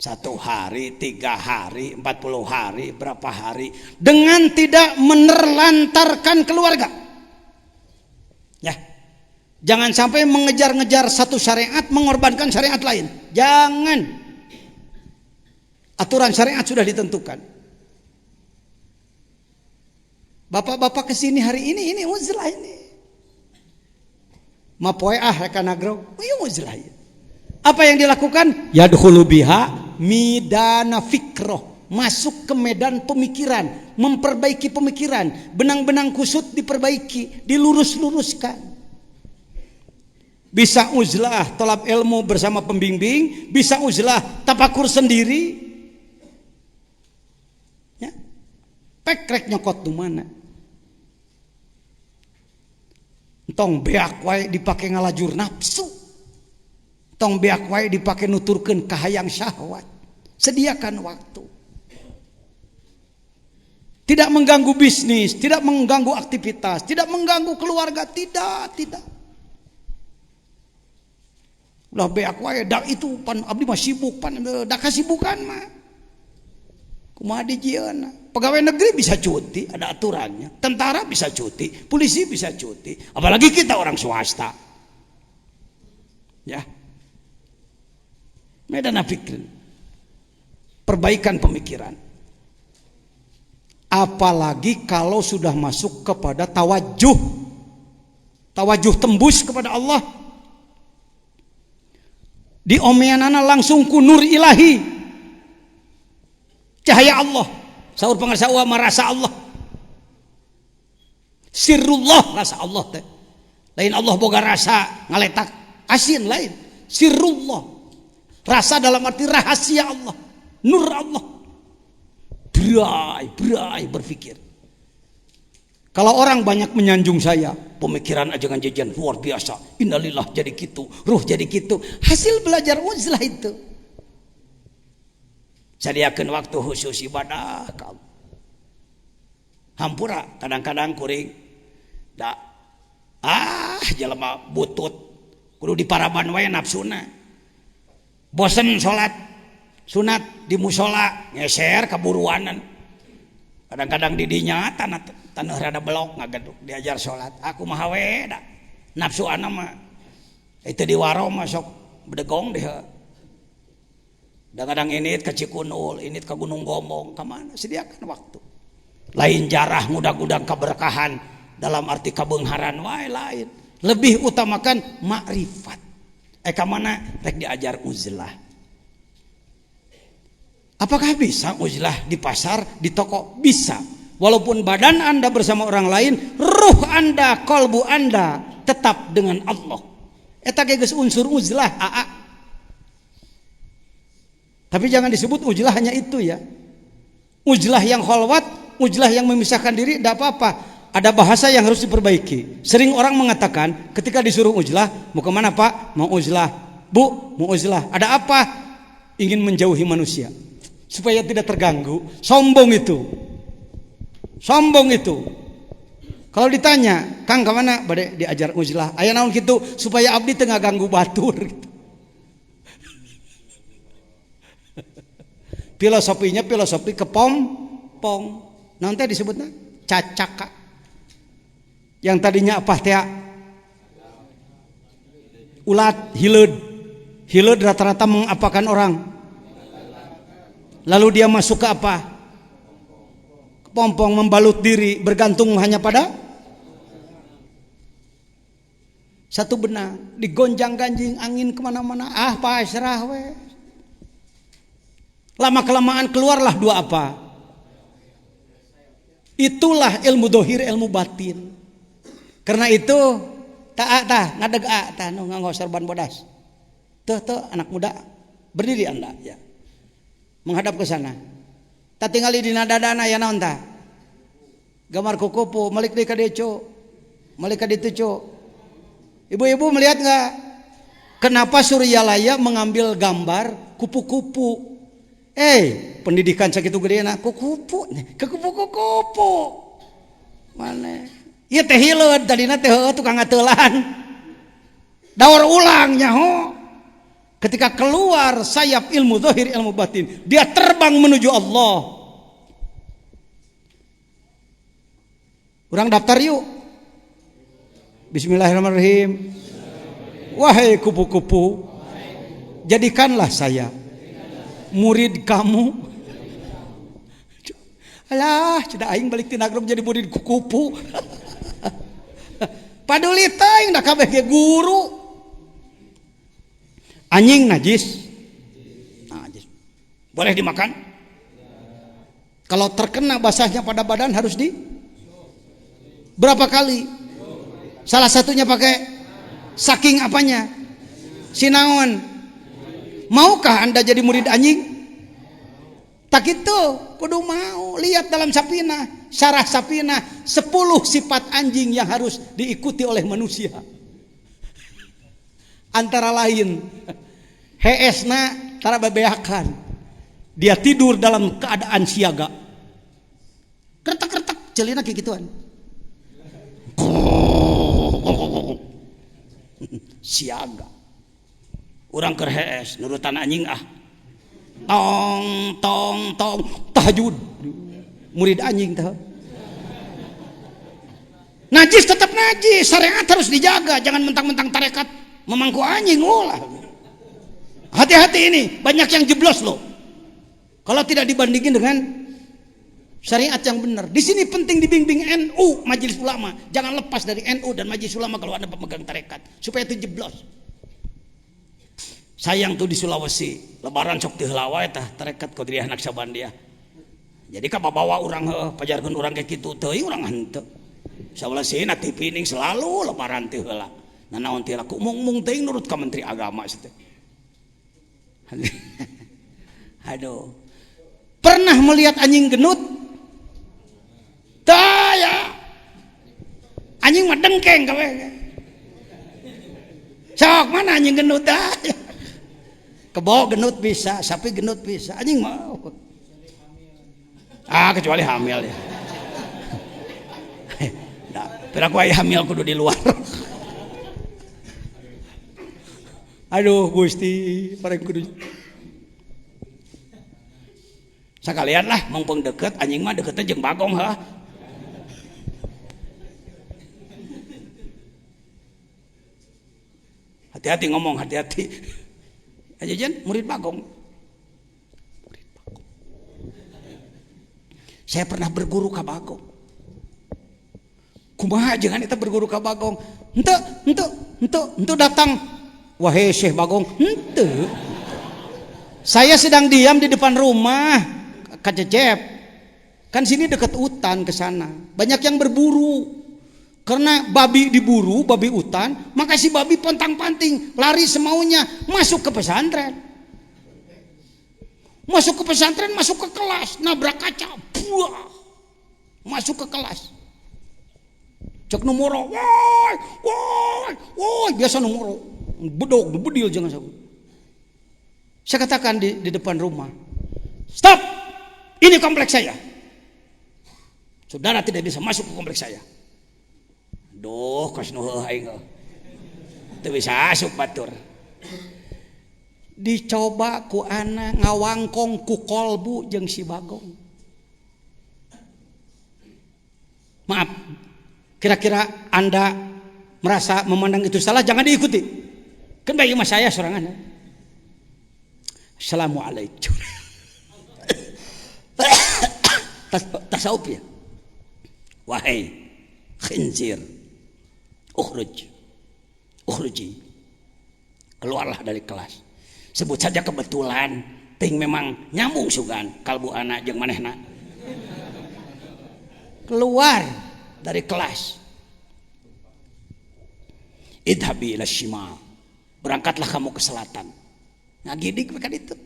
1 hari, 3 hari, 40 hari, berapa hari, dengan tidak menerlantarkan keluarga. Ya, jangan sampai mengejar-ngejar satu syariat mengorbankan syariat lain. Jangan. Aturan syariat sudah ditentukan. Bapak-bapak kesini hari ini uzlah ini. Mapoe reka nagro, uzlah. Apa yang dilakukan? Yadkhulu biha midana fikroh, masuk ke medan pemikiran, memperbaiki pemikiran, benang-benang kusut diperbaiki, dilurus-luruskan. Bisa uzlah talab ilmu bersama pembimbing, bisa uzlah tafakur sendiri. Ya. Pekrek nyokot di mana? Tong beak wae dipake ngalajur nafsu. Tong beak wae dipake nuturkeun kahayang syahwat. Sediakan waktu. Tidak mengganggu bisnis, tidak mengganggu aktivitas, tidak mengganggu keluarga, tidak. Udah beak wae dak itu pan abdi mah sibuk pan dak kasibukan mah. Kumaha dijieuna? Pegawai negeri bisa cuti, ada aturannya. Tentara bisa cuti, polisi bisa cuti, apalagi kita orang swasta. Ya. Medan fikir. Perbaikan pemikiran. Apalagi kalau sudah masuk kepada tawajuh tembus kepada Allah, di omeanana langsung ku nur ilahi, cahaya Allah. Saur pangarsa wa marasa Allah, sirrullah, rasa Allah teh lain. Allah boga rasa ngaletak asin lain, sirrullah rasa dalam arti rahasia Allah, nur Allah. Berai berpikir. Kalau orang banyak menyanjung saya, pemikiran ajangan jajan luar biasa, innalillah jadi gitu, ruh jadi gitu. Hasil belajar uzlah itu. Sadiakeun waktu khusus ibadah kamu. Hampura kadang-kadang kuring da jelema butut kudu diparaban wae nafsuna. Bosen salat sunat di musola ngeser kaburuanan. Kadang-kadang didinya tanah rada belok ngagaduk diajar salat. Aku mah we da nafsu ana mah itu di waro mah sok bedegong deh. Kadang-kadang ini ke Cikunul, ini ke Gunung Gombong, ke mana? Sediakan waktu. Lain jarah ngudag-udag keberkahan dalam arti kabengharan wae lain. Lebih utamakan makrifat. Ka mana rek diajar uzlah. Apakah bisa uzlah di pasar, di toko? Bisa. Walaupun badan Anda bersama orang lain, ruh Anda, kalbu Anda tetap dengan Allah. Eta geus unsur uzlah aa. Tapi jangan disebut uzlah hanya itu ya. Uzlah yang khalwat, uzlah yang memisahkan diri, tidak apa-apa. Ada bahasa yang harus diperbaiki. Sering orang mengatakan ketika disuruh uzlah, mau kemana Pak? Mau uzlah. Bu, mau uzlah. Ada apa? Ingin menjauhi manusia supaya tidak terganggu. Sombong itu. Sombong itu. Kalau ditanya, Kang kemana? Bade diajar uzlah. Aya naon gitu supaya abdi tengah ganggu batur gitu. Filosofinya filosofi kepompong. Nanti disebutnya cacaka. Yang tadinya apa teh? Ulat, hileud. Hileud rata-rata mengapakan orang. Lalu dia masuk ke apa? Kepompong, membalut diri, bergantung hanya pada satu benang. Digonjang-ganjing angin kemana-mana. Pasrah weh. Lama-kelamaan keluarlah dua apa? Itulah ilmu dohir, ilmu batin. Karena itu ngadeg nu nganggo serban bodas. Tuh anak muda, berdiri Anda ya. Menghadap ke sana. Ta tingali dina dadana ya naon tah? Gambar kukupu, malik deui ka deco. Malik ka ditu, Co. Ibu-ibu melihat enggak? Kenapa Suryalaya mengambil gambar kupu-kupu? Pendidikan sakitu gedeuna kukupu, ke kupu-kupu. Mana? Ieu teh hileud tadina teh tukang ngateulan. Daur ulang nyaho. Ketika keluar sayap ilmu zahir, ilmu batin, dia terbang menuju Allah. Urang daftar yuk. Bismillahirrahmanirrahim. Wahai kupu-kupu, jadikanlah saya murid kamu. Alah, cedak aing balik tina grup jadi murid kupu. Paduli teuing da kabeh ge guru. Anjing najis. Najis. Boleh dimakan? Kalau terkena basahnya pada badan harus di berapa kali? Salah satunya pakai saking apanya? Sinaon. Maukah Anda jadi murid anjing? Tak itu, kudu mau. Lihat dalam Sapinah, syarah Sapinah, 10 sifat anjing yang harus diikuti oleh manusia. Antara lain, heesna tara bebeakan. Dia tidur dalam keadaan siaga. Kretek-kretek, celina kayak gituan. Siaga. urang keur hees nurutan anjing ah. Tong tong tong tahajud. Murid anjing teh. Najis tetap najis, syariat harus dijaga, jangan mentang-mentang tarekat memangku anjing ulah. Hati-hati ini, banyak yang jeblos loh. Kalau tidak dibandingin dengan syariat yang benar. Di sini penting dibimbing NU, Majelis Ulama. Jangan lepas dari NU dan Majelis Ulama kalau Anda pemegang tarekat, supaya itu jeblos. Sayang tuh di Sulawesi, lebaran sok teu heula wae tah tarekat Qadiriyah Naqsabandiyah. Jadi ka bawa urang pajarkeun urang kayak kitu teh urang henteu. Sawelasina TV ning selalu lebaran teu heula. Nah naon teh laku mung teuing nurut ka Menteri Agama teh. Aduh. Pernah melihat anjing genut? Tah ya. Anjing mah dengkeng gawe. Sok mana anjing genut dah. Kebo genut bisa, sapi genut bisa, anjing mau. Kecuali hamil ya. Nah, pira ku aya hamil kudu di luar. Aduh Gusti, pareng kudu. Sakalian lah mumpung deket, anjing mah deketnya jeung bagong heula. Hati-hati ngomong, hati-hati. Ajajan murid bagong. Saya pernah berguru ka bagong. Kumaha jangan kita berguru ka bagong. Ente datang. Wahai Syekh Bagong, ente. Saya sedang diam di depan rumah Kacecep. Kan sini dekat hutan ke sana. Banyak yang berburu. Karena babi diburu, babi hutan, maka si babi pontang-panting, lari semaunya, masuk ke pesantren. Masuk ke pesantren, masuk ke kelas, nabrak kaca, buah, masuk ke kelas. Cek nomoro, woi, biasa nomoro, bedog, bedil jangan sabu. Saya katakan di depan rumah, stop, ini kompleks saya. Saudara tidak bisa masuk ke kompleks saya. Duh, kos nuheuh aing. Teu bisa asup batur. Dicoba ku ana ngawangkong ku kolbu jeung si Bagong. Maaf. Kira-kira Anda merasa memandang itu salah, jangan diikuti. Kan bayi mas saya sorangan. Assalamualaikum. Tasawuf ya. Wahai khinzir, ukhruji, keluarlah dari kelas. Sebut saja kebetulan, ting memang nyambung sugan kalbu anak jeung manehna. Keluar dari kelas. Idhabi ila shimal, berangkatlah kamu ke selatan. Ngagidik mereka itu.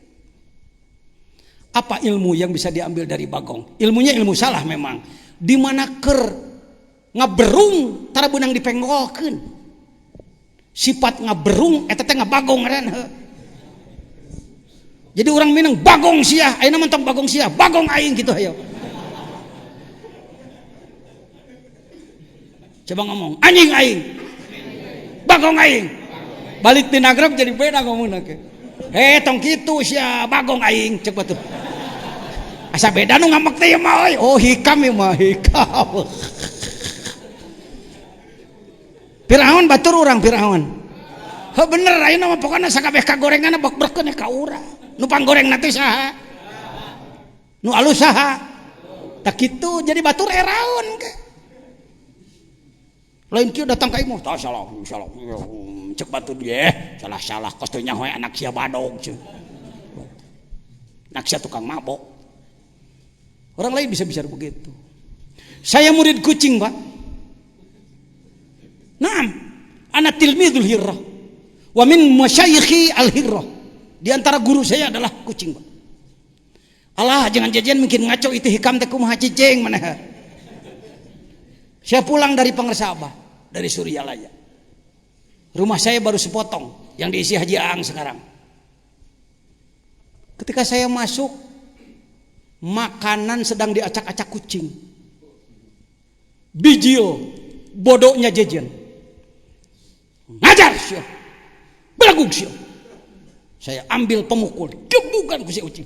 Apa ilmu yang bisa diambil dari Bagong? Ilmunya ilmu salah memang. Di mana ker ngaberung tara beunang dipenggolkeun. Sifat ngaberung eta teh ngabagong ngaranna. Jadi orang Minang bagong sia, ayeuna mentok bagong sia, bagong aing gitu ayo. Coba ngomong, anjing aing. Bagong aing. Balik di nagrab jadi beda ngomongna ke. Tong kitu sia bagong aing ceuk batuh. Asa beda nu ngambek teh mah euy. Oh hikam ieu mah hikam. Firaun batur urang Firaun. Heuh bener ayeuna mah pokona sakabeh kagorenganna bek-bekeun ka urang. Nu panggoreng nanti saha? Nu alus saha? Tak kitu jadi batur eraun ke. Lain kieu datang ka imah, tah salah, cek batur dia, salah kos teh nyaho anak sia badog ceuk. Anak sia tukang mabok. Orang lain bisa bicara begitu. Saya murid kucing, Pak. Naam, ana tilmidul hirrah. Wa min masyayikhi al-hirrah. Di antara guru saya adalah kucing, Pak. Allah, jangan jajan mungkin ngaco itu hikam teh kumaha cicing maneh. Saya pulang dari Pangersabah, dari Suryalaya. Rumah saya baru sepotong yang diisi Haji Aang sekarang. Ketika saya masuk, makanan sedang diacak-acak kucing. Bijil, bodohnya jajan. Ngajar sih. Belagung sih. Saya ambil pemukul, gebukan ku si ucing.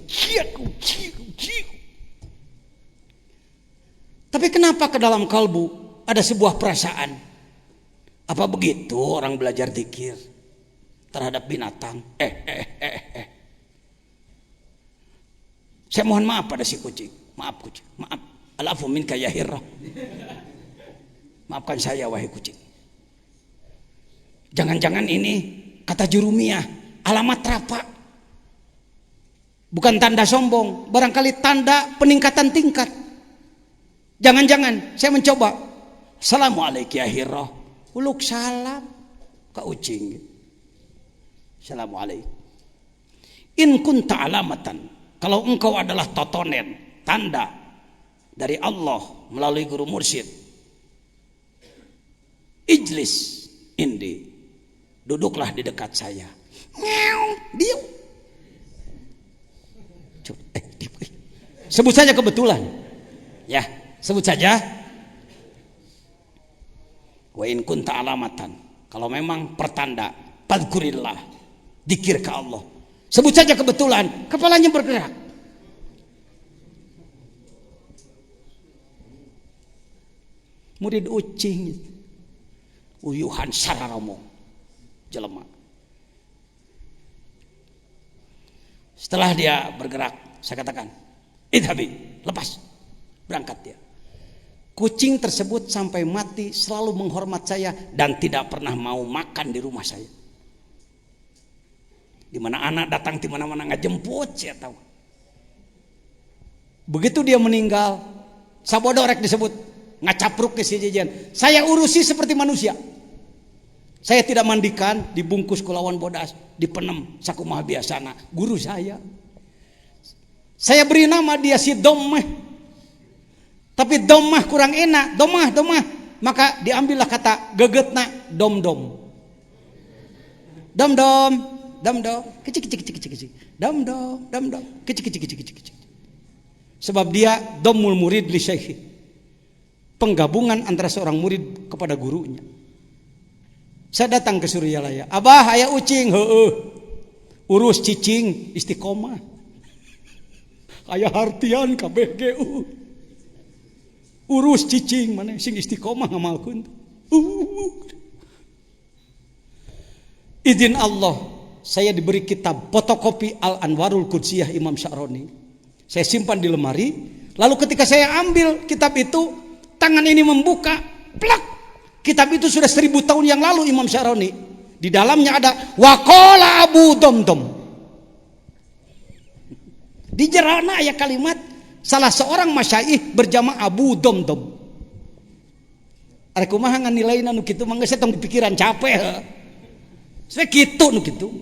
Tapi kenapa ke dalam kalbu ada sebuah perasaan? Apa begitu orang belajar zikir terhadap binatang? Saya mohon maaf pada si kucing. Maaf kucing, maaf. Alafu minka ya hirrah. Maafkan saya wahai kucing. Jangan-jangan ini kata jurumiyah alamat rapak. Bukan tanda sombong, barangkali tanda peningkatan tingkat. Jangan-jangan saya mencoba. Assalamualaikum ya hirrah. Uluk salam ke ucing. Assalamualaikum. In kunta alamatan. Kalau engkau adalah totonen, tanda dari Allah melalui guru mursyid. Ijlis indi. Duduklah di dekat saya. Diam. Sebut saja kebetulan. Ya, sebut saja. Wa in kunta alamatan. Kalau memang pertanda, padkurillah. Dzikir ke Allah. Sebut saja kebetulan, kepalanya bergerak. Murid ucing. Uyuhan sararomo. Jelema. Setelah dia bergerak, saya katakan, idhabi, lepas. Berangkat dia. Kucing tersebut sampai mati selalu menghormat saya dan tidak pernah mau makan di rumah saya. Di mana anak datang di mana-mana ngajemput, saya tahu. Begitu dia meninggal, sabodorek disebut, ngacapruk ke si jajan. Saya urusi seperti manusia. Saya tidak mandikan, dibungkus kulawan bodas, dipenem sakumaha biasana, guru saya. Saya beri nama dia si Dommah. Tapi Dommah kurang enak, Domah. Maka diambillah kata gegetna dom-dom. Dom-dom. Kecil. Dom-dom. Kecil. Sebab dia domul murid li syekhi. Penggabungan antara seorang murid kepada gurunya. Saya datang ke Suryalaya. Abah, aya ucing, heueuh. Urus cicing istiqomah. Aya hartian kabeh ge. Urus cicing mana sing istiqomah ngamalkeun. Izin Allah, saya diberi kitab fotokopi Al-Anwarul Qudsiyah Imam Sya'roni. Saya simpan di lemari. Lalu ketika saya ambil kitab itu, tangan ini membuka, plak. Kitab itu sudah 1000 tahun yang lalu Imam Sya'roni. Di dalamnya ada waqala Abu Domdom. Di jerana ayat kalimat salah seorang masyaikh berjama Abu Domdom. Are kumaha nganilaina nu kitu mangga saya tong pikiran capek. Saya kitu nu kitu.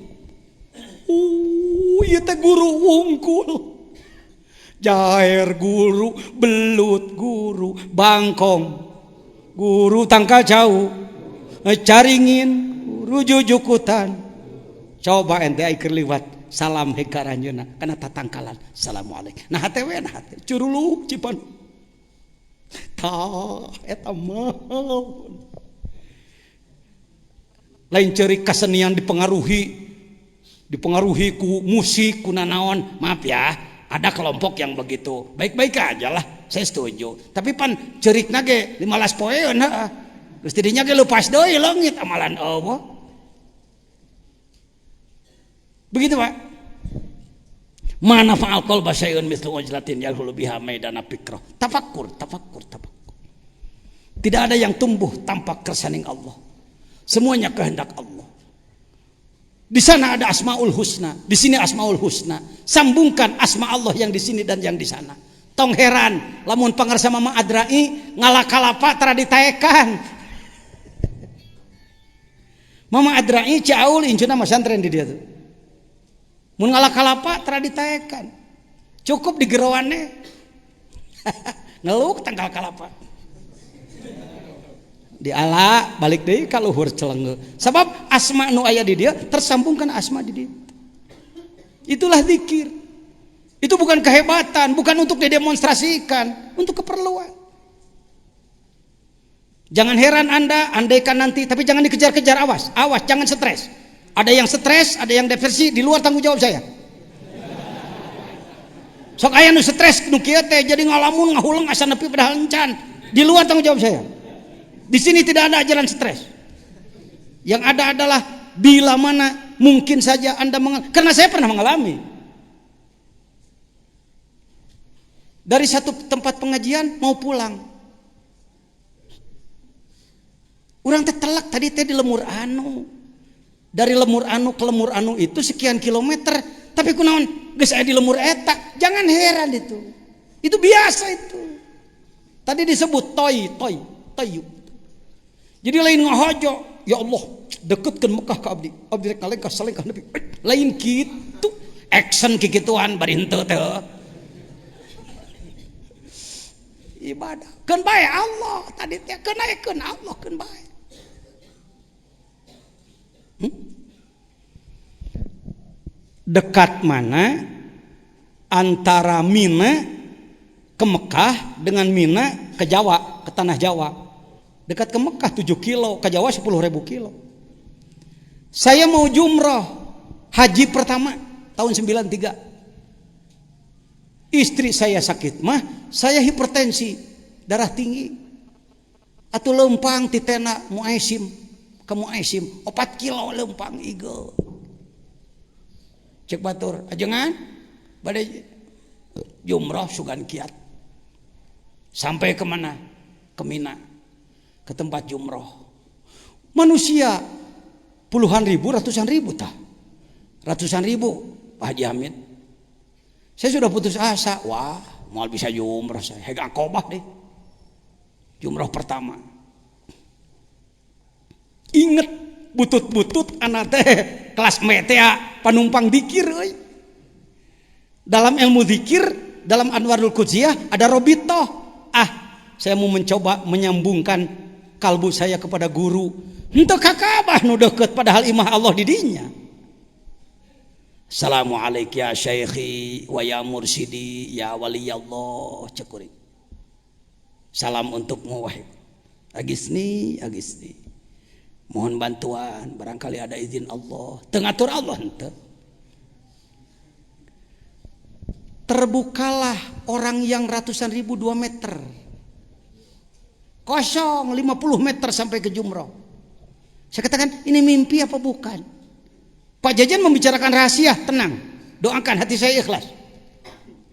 Ieu teh guru wungkul. Jaher guru, belut guru, bangkong guru tangkal jauh, caringin guru jujukutan. Coba ente ai keur liwat salam hekaranjeuna kana tatangkalan. Assalamualaikum. Nah hate curuluk cipan. Tah eta mah. Lain ceurik kasenian dipengaruhi ku musik, ku nanaon. Maaf ya, ada kelompok yang begitu. Baik-baik aja lah, saya setuju. Tapi pan ceurikna ge 15 poeun heuh. Geus tidinya ge leupas deui leungit amalan Allah. Begitu Pak. Mana fa'al qalba syai'un mithlu wajlatin yalhulu biha maidana fikrah. Tafakkur. Tidak ada yang tumbuh tanpa kersaning Allah. Semuanya kehendak Allah. Di sana ada Asmaul Husna, di sini Asmaul Husna. Sambungkan asma Allah yang di sini dan yang di sana. Tong heran, lamun pangarsa Mama Adrai ngalakalapa tara ditaekan. Mama Adrai Ciaul inceuna mah santren di dia tuh. Mun ngalakalapa tara ditaekan. Cukup digerowane. Ngeluk tanggal kalapa. Di ala balik deui ka luhur celenge. Sabab asma nu aya di dia tersambungkan asma di dia. Itulah zikir. Itu bukan kehebatan, bukan untuk didemonstrasikan, untuk keperluan. Jangan heran Anda andaikan nanti, tapi jangan dikejar-kejar, awas, jangan stres. Ada yang stres, ada yang depresi, di luar tanggung jawab saya. Sok aya nu stres nu kieu teh jadi ngalamun ngahuleung asa nepi padahal encan. Di luar tanggung jawab saya. Di sini tidak ada ajaran stres. Yang ada adalah bila mana mungkin saja Anda karena saya pernah mengalami. Dari satu tempat pengajian mau pulang. Urang teh telak tadi teh di Lemur Anu. Dari Lemur Anu ke Lemur Anu itu sekian kilometer, tapi kunaon geus aya di Lemur eta. Jangan heran itu. Itu biasa itu. Tadi disebut toy. Jadi lain ngahojo, ya Allah, deketkeun Mekah ka abdi. Abdi rek ngalengkah salengkah nepi. Lain kitu. Action kikituan bari henteu teh. Ibadah keun bae Allah tadi teh keun ayekeun Allah keun bae. Dekat mana antara Mina ke Mekah dengan Mina ke Jawa, ke tanah Jawa? Dekat ke Mekah 7 kilo, ke Jawa 10.000 kilo. Saya mau jumroh haji pertama tahun 93. Istri saya sakit mah, saya hipertensi, darah tinggi. Atuh leumpang ti tena Muaisim, ke Muaisim 4 kilo leumpang igo. Cek batur, ajengan badai jumroh sugan kiat. Sampai ke mana? Ke Mina. Ke tempat jumroh. Manusia puluhan ribu, ratusan ribu tah. Ratusan ribu Pak Haji Hamid. Saya sudah putus asa. Wah, mau bisa jumroh saya. Hega akobah deh. Jumroh pertama. Ingat butut-butut anak teh kelas metea panumpang dikir euy. Dalam ilmu zikir, dalam Anwarul Qudsiyah ada robitoh. Saya mau mencoba menyambungkan kalbu saya kepada guru. Henteu kakabah nu deukeut padahal imah Allah di dinya. Assalamualaikum ya syaikhi wa ya mursidi ya waliyallah cekuri. Salam untukmu wahai Agisni. Mohon bantuan, barangkali ada izin Allah. Tengatur Allah henteu. Terbukalah orang yang ratusan ribu 2 meter. Kosong 50 meter sampai ke jumroh. Saya katakan ini mimpi apa bukan? Pak Jajan membicarakan rahasia, tenang. Doakan hati saya ikhlas.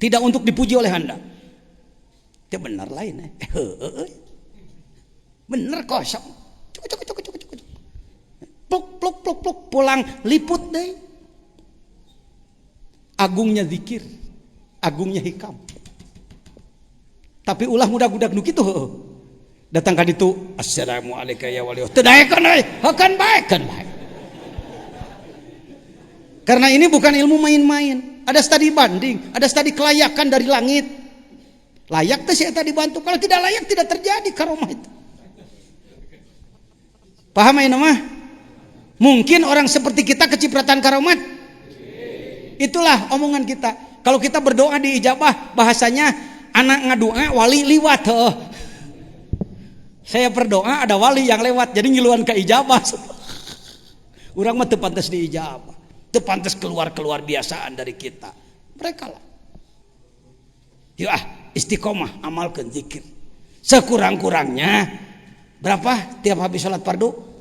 Tidak untuk dipuji oleh Anda. Itu benar lain. Benar kosong. Cuk. Pluk pulang liput deh. Agungnya zikir, agungnya hikam. Tapi ulah mudah-mudah nu kitu heueuh. Datang ka ditu, assalamualaikum ya wali. Teu daekeun euy, heukeun bae. Karena ini bukan ilmu main-main. Ada studi banding, ada studi kelayakan dari langit. Layak teh saya tadi dibantu. Kalau tidak layak tidak terjadi karomah itu. Paham ya mah? Mungkin orang seperti kita kecipratan karomat. Itulah omongan kita. Kalau kita berdoa diijabah, bahasanya anak ngadua wali liwat. Saya berdoa ada wali yang lewat, jadi ngiluan ke ijabah. Urang mah teu pantes diijabah. Teu pantes keluar biasaan dari kita. Mereka lah. Ya istiqomah amalkeun zikir. Sekurang-kurangnya berapa tiap habis salat fardu?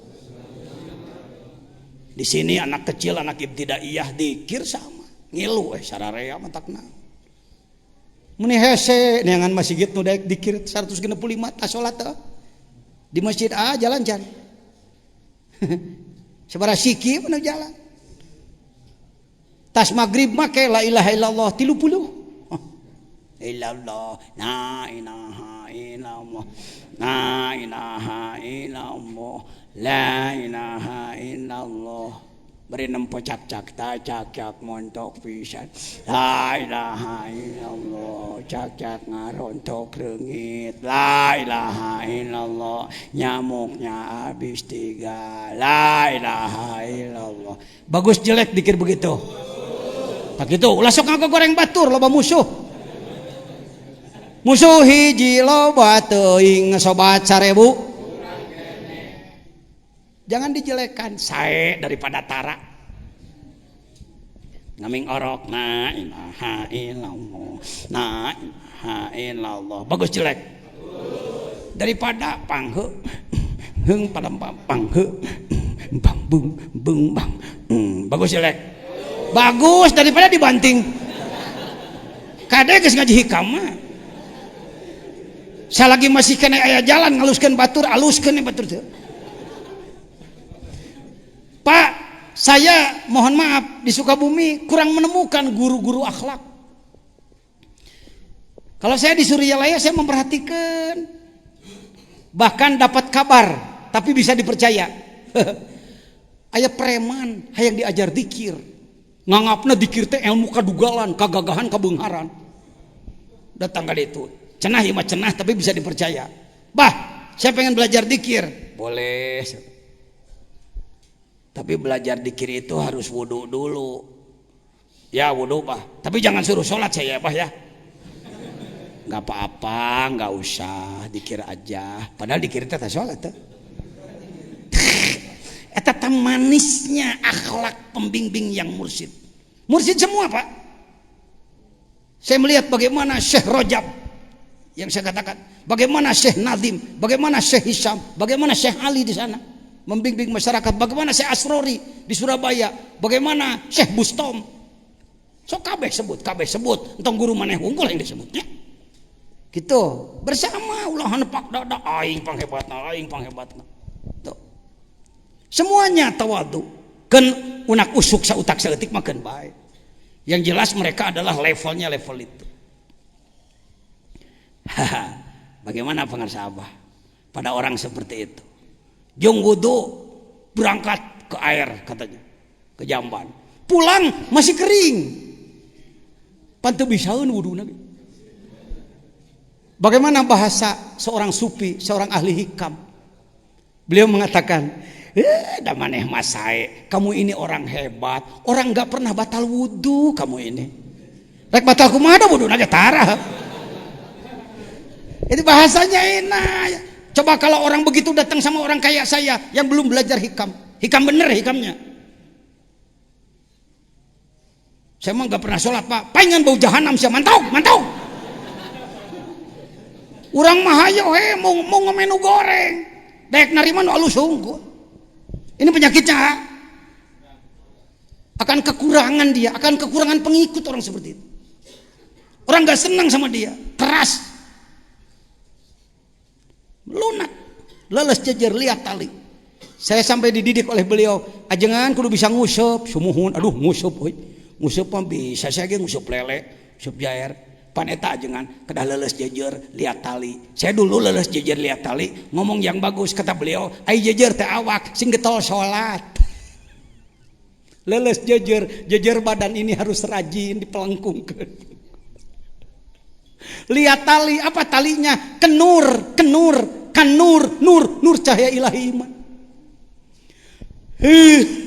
Di sini anak kecil, anak ibtidaiyah dikir sama. Ngilu sararea matakna. Muni hese neangan masjid nu daek dikir 165 tas salat di masjid jalan. Sabaraha siki mana jalan. Tas maghrib make la ilaha illallah 30. Illallah la ilaha illallah la ilaha illallah la ilaha illallah beri nempo cak montok pisan la ilaha illallah cak ngarontok reungit la ilaha illallah nyamuknya habis 3 la ilaha illallah. Bagus jelek dikir begitu tak gitu ulah sok ngagoreng batur loba musuh hiji loba teuing sobat 1000. Jangan dijelekan sae daripada tara. ngaming orok la ilaha illallah la ilaha illallah. Bagus jelek? Daripada panghe heung pada panghe bang bung bang. Bagus jelek? Bagus daripada dibanting. Kade geus ngaji hikam mah. Salagi masih kena aya jalan ngaluskeun batur, aluskeun batur teh. Pak, saya mohon maaf di Sukabumi kurang menemukan guru-guru akhlak. Kalau saya di Suryalaya saya memperhatikan, bahkan dapat kabar, tapi bisa dipercaya. Aya preman hayang diajar dikir, nganggapna dikir teh ilmu kadugalan, kagagahan, kabeungharan. Datang ka ditu, cenah ieu mah cenah tapi bisa dipercaya. Bah, saya pengen belajar dikir, boleh. Tapi belajar dikir itu harus wudu dulu. Ya wudu Pak, tapi jangan suruh sholat saya Pak ya. Gak apa-apa, gak usah dikir aja. Padahal dikir itu tak sholat tuh. Eta manisnya akhlak pembimbing yang mursyid. Mursyid semua Pak. Saya melihat bagaimana Syekh Rajab yang saya katakan, bagaimana Syekh Nadim, bagaimana Syekh Hisham, bagaimana Syekh Ali di sana membimbing masyarakat, bagaimana Syekh Asrori di Surabaya, bagaimana Syekh Bustom. So kabeh sebut, entong guru maneh unggul yang disebutnya. Gitu, bersama ulah nepak dada aing panghebatna. Tuh. Semuanya tawadu. Keun unak usuk sautak saeutik mah keun bae. Yang jelas mereka adalah levelnya level itu. Bagaimana pengarsa Abah pada orang seperti itu? Jong wudu berangkat ke air katanya, ke jamban. Pulang masih kering. Pantu bisaeun wuduna. Bagaimana bahasa seorang sufi, seorang ahli hikam? Beliau mengatakan, dah maneh masae, kamu ini orang hebat, orang nggak pernah batal wudu kamu ini. Rek batal kumaha wudu naga tara. Itu bahasanya enak. Coba kalau orang begitu datang sama orang kayak saya yang belum belajar hikam bener hikamnya. Saya mah nggak pernah sholat Pak, pengen bau jahanam sih, mantau. Urang mah hayo mau ngomenu goreng, daek narima nu alus unggul. Ini penyakitnya. Akan kekurangan dia, akan kekurangan pengikut orang seperti itu. Orang nggak senang sama dia, keras, lunak, leles jejer lihat tali. Saya sampai dididik oleh beliau, ajengan kudu bisa ngusup, sumuhun, aduh ngusup, ngusup mah bisa saya ge ngusup lele, ngusup jair. Paneta ajengan kedah leles jejer lihat tali. Saya dulu leles jejer lihat tali, ngomong yang bagus kata beliau, ai jejer teh awak sing getol salat. Leles jejer badan ini harus rajin dipelengkungkeun. Lihat tali, apa talinya? Kenur, nur cahaya ilahi iman.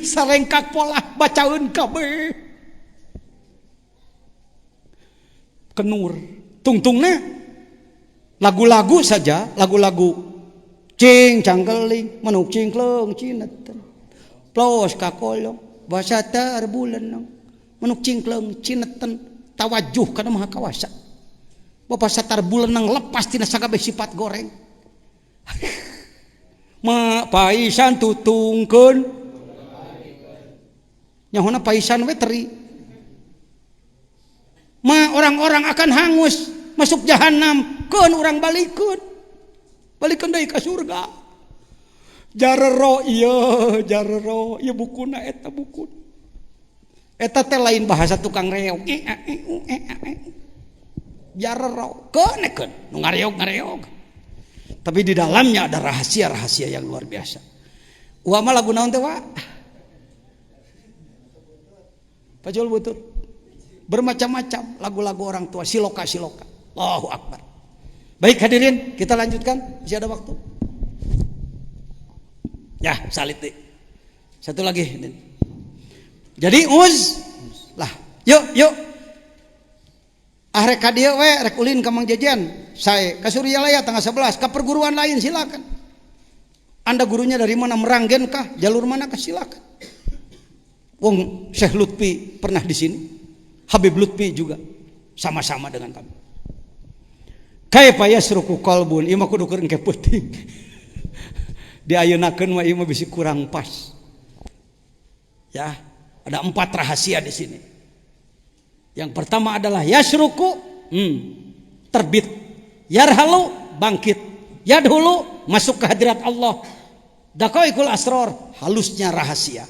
Sarengkak pola bacaeun kabeh. Kenur, tungtungnya lagu-lagu saja, lagu-lagu cing cangkeling, manuk cingkleng cineten, plos kakolong, bahasa tar bulan manuk cingkleng cineten, tawajuh kana maha kawasa. Bapak satar bulan lepas tina sakabeh sifat goreng. Ma paisan tutungkeun. Nyahona paisan we teri. Ma orang-orang akan hangus masuk jahanam, keun urang balikeun deui ka surga. Jarero ieu bukuna eta buku. Eta teh lain bahasa tukang reog. Jarero keun nu ngareog. Tapi di dalamnya ada rahasia-rahasia yang luar biasa. Ulah mah lagu naon teh wa? Pacul butut. Bermacam-macam lagu-lagu orang tua, siloka. Allahu Akbar. Baik hadirin, kita lanjutkan, masih ada waktu. Ya, salit deh. Satu lagi. Jadi lah, yuk. Rek ka dieu we, rek ulin ka Mang Jejen. Saya ka Suryalaya tanggal 11, ka perguruan lain silakan. Anda gurunya dari mana, Meranggen kah? Jalur mana kah? Silakan. Wong Syekh Lutfi pernah di sini, Habib Lutfi juga sama-sama dengan kami. Kaifa yasruku qalbun, ieu mah kudu keur engke peuting. Diayeuna-keun mah ieu mah bisi kurang pas. Ya, ada 4 rahasia di sini. Yang pertama adalah yasruku, terbit. Yarhalu, bangkit. Yadhulu, masuk ke hadirat Allah. Daqaiqul asrar, halusnya rahasia.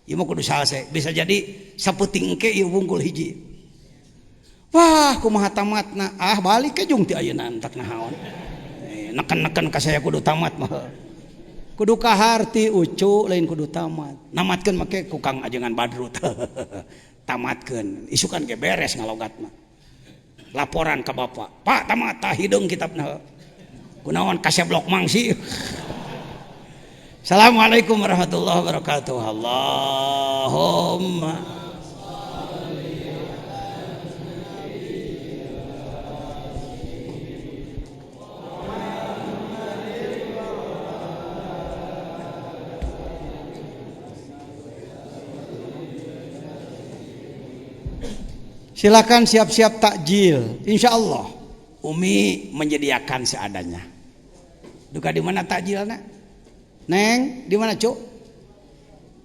Ieu mah kudu salese. Bisa jadi saputing engke ieu wungkul hiji. Wah, kumaha tamatna? Ah, balik ke jeung ti ayeuna entak naon. Neken-neken ka saya kudu tamat mah. Kudu kaharti ucu lain kudu tamat. Namatkeun make ku Kang Ajengan Badrut. Tamatkeun. Isukan ge beres ngalogat mah. Laporan ke bapak. Pak, tamat tah hideung kitabna. Kunaon kaseblok mangsi. Assalamualaikum warahmatullahi wabarakatuh. Allahumma silakan siap-siap takjil. Insya Allah Umi menyediakan seadanya. Duka di mana takjilna? Neng, di mana cuk?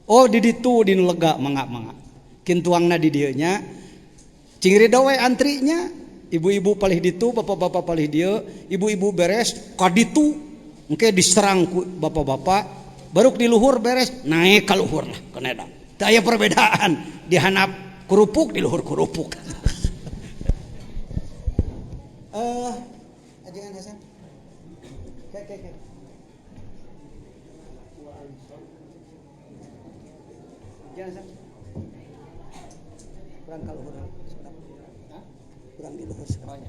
Oh, di ditu di lega mangga. Kintuangna di dieu nya. Cingri dawe antrinya. Ibu-ibu palih ditu, bapak-bapak palih dieu, ibu-ibu beres ka ditu. Engke diserang ku bapak-bapak, baru di luhur beres, naik ka luhur lah keneda. Teu aya perbedaan, di handap kerupuk, di luhur kerupuk. Ajengan Hasan. Kayak. Jangan kurang kalau kurang di luhur semuanya.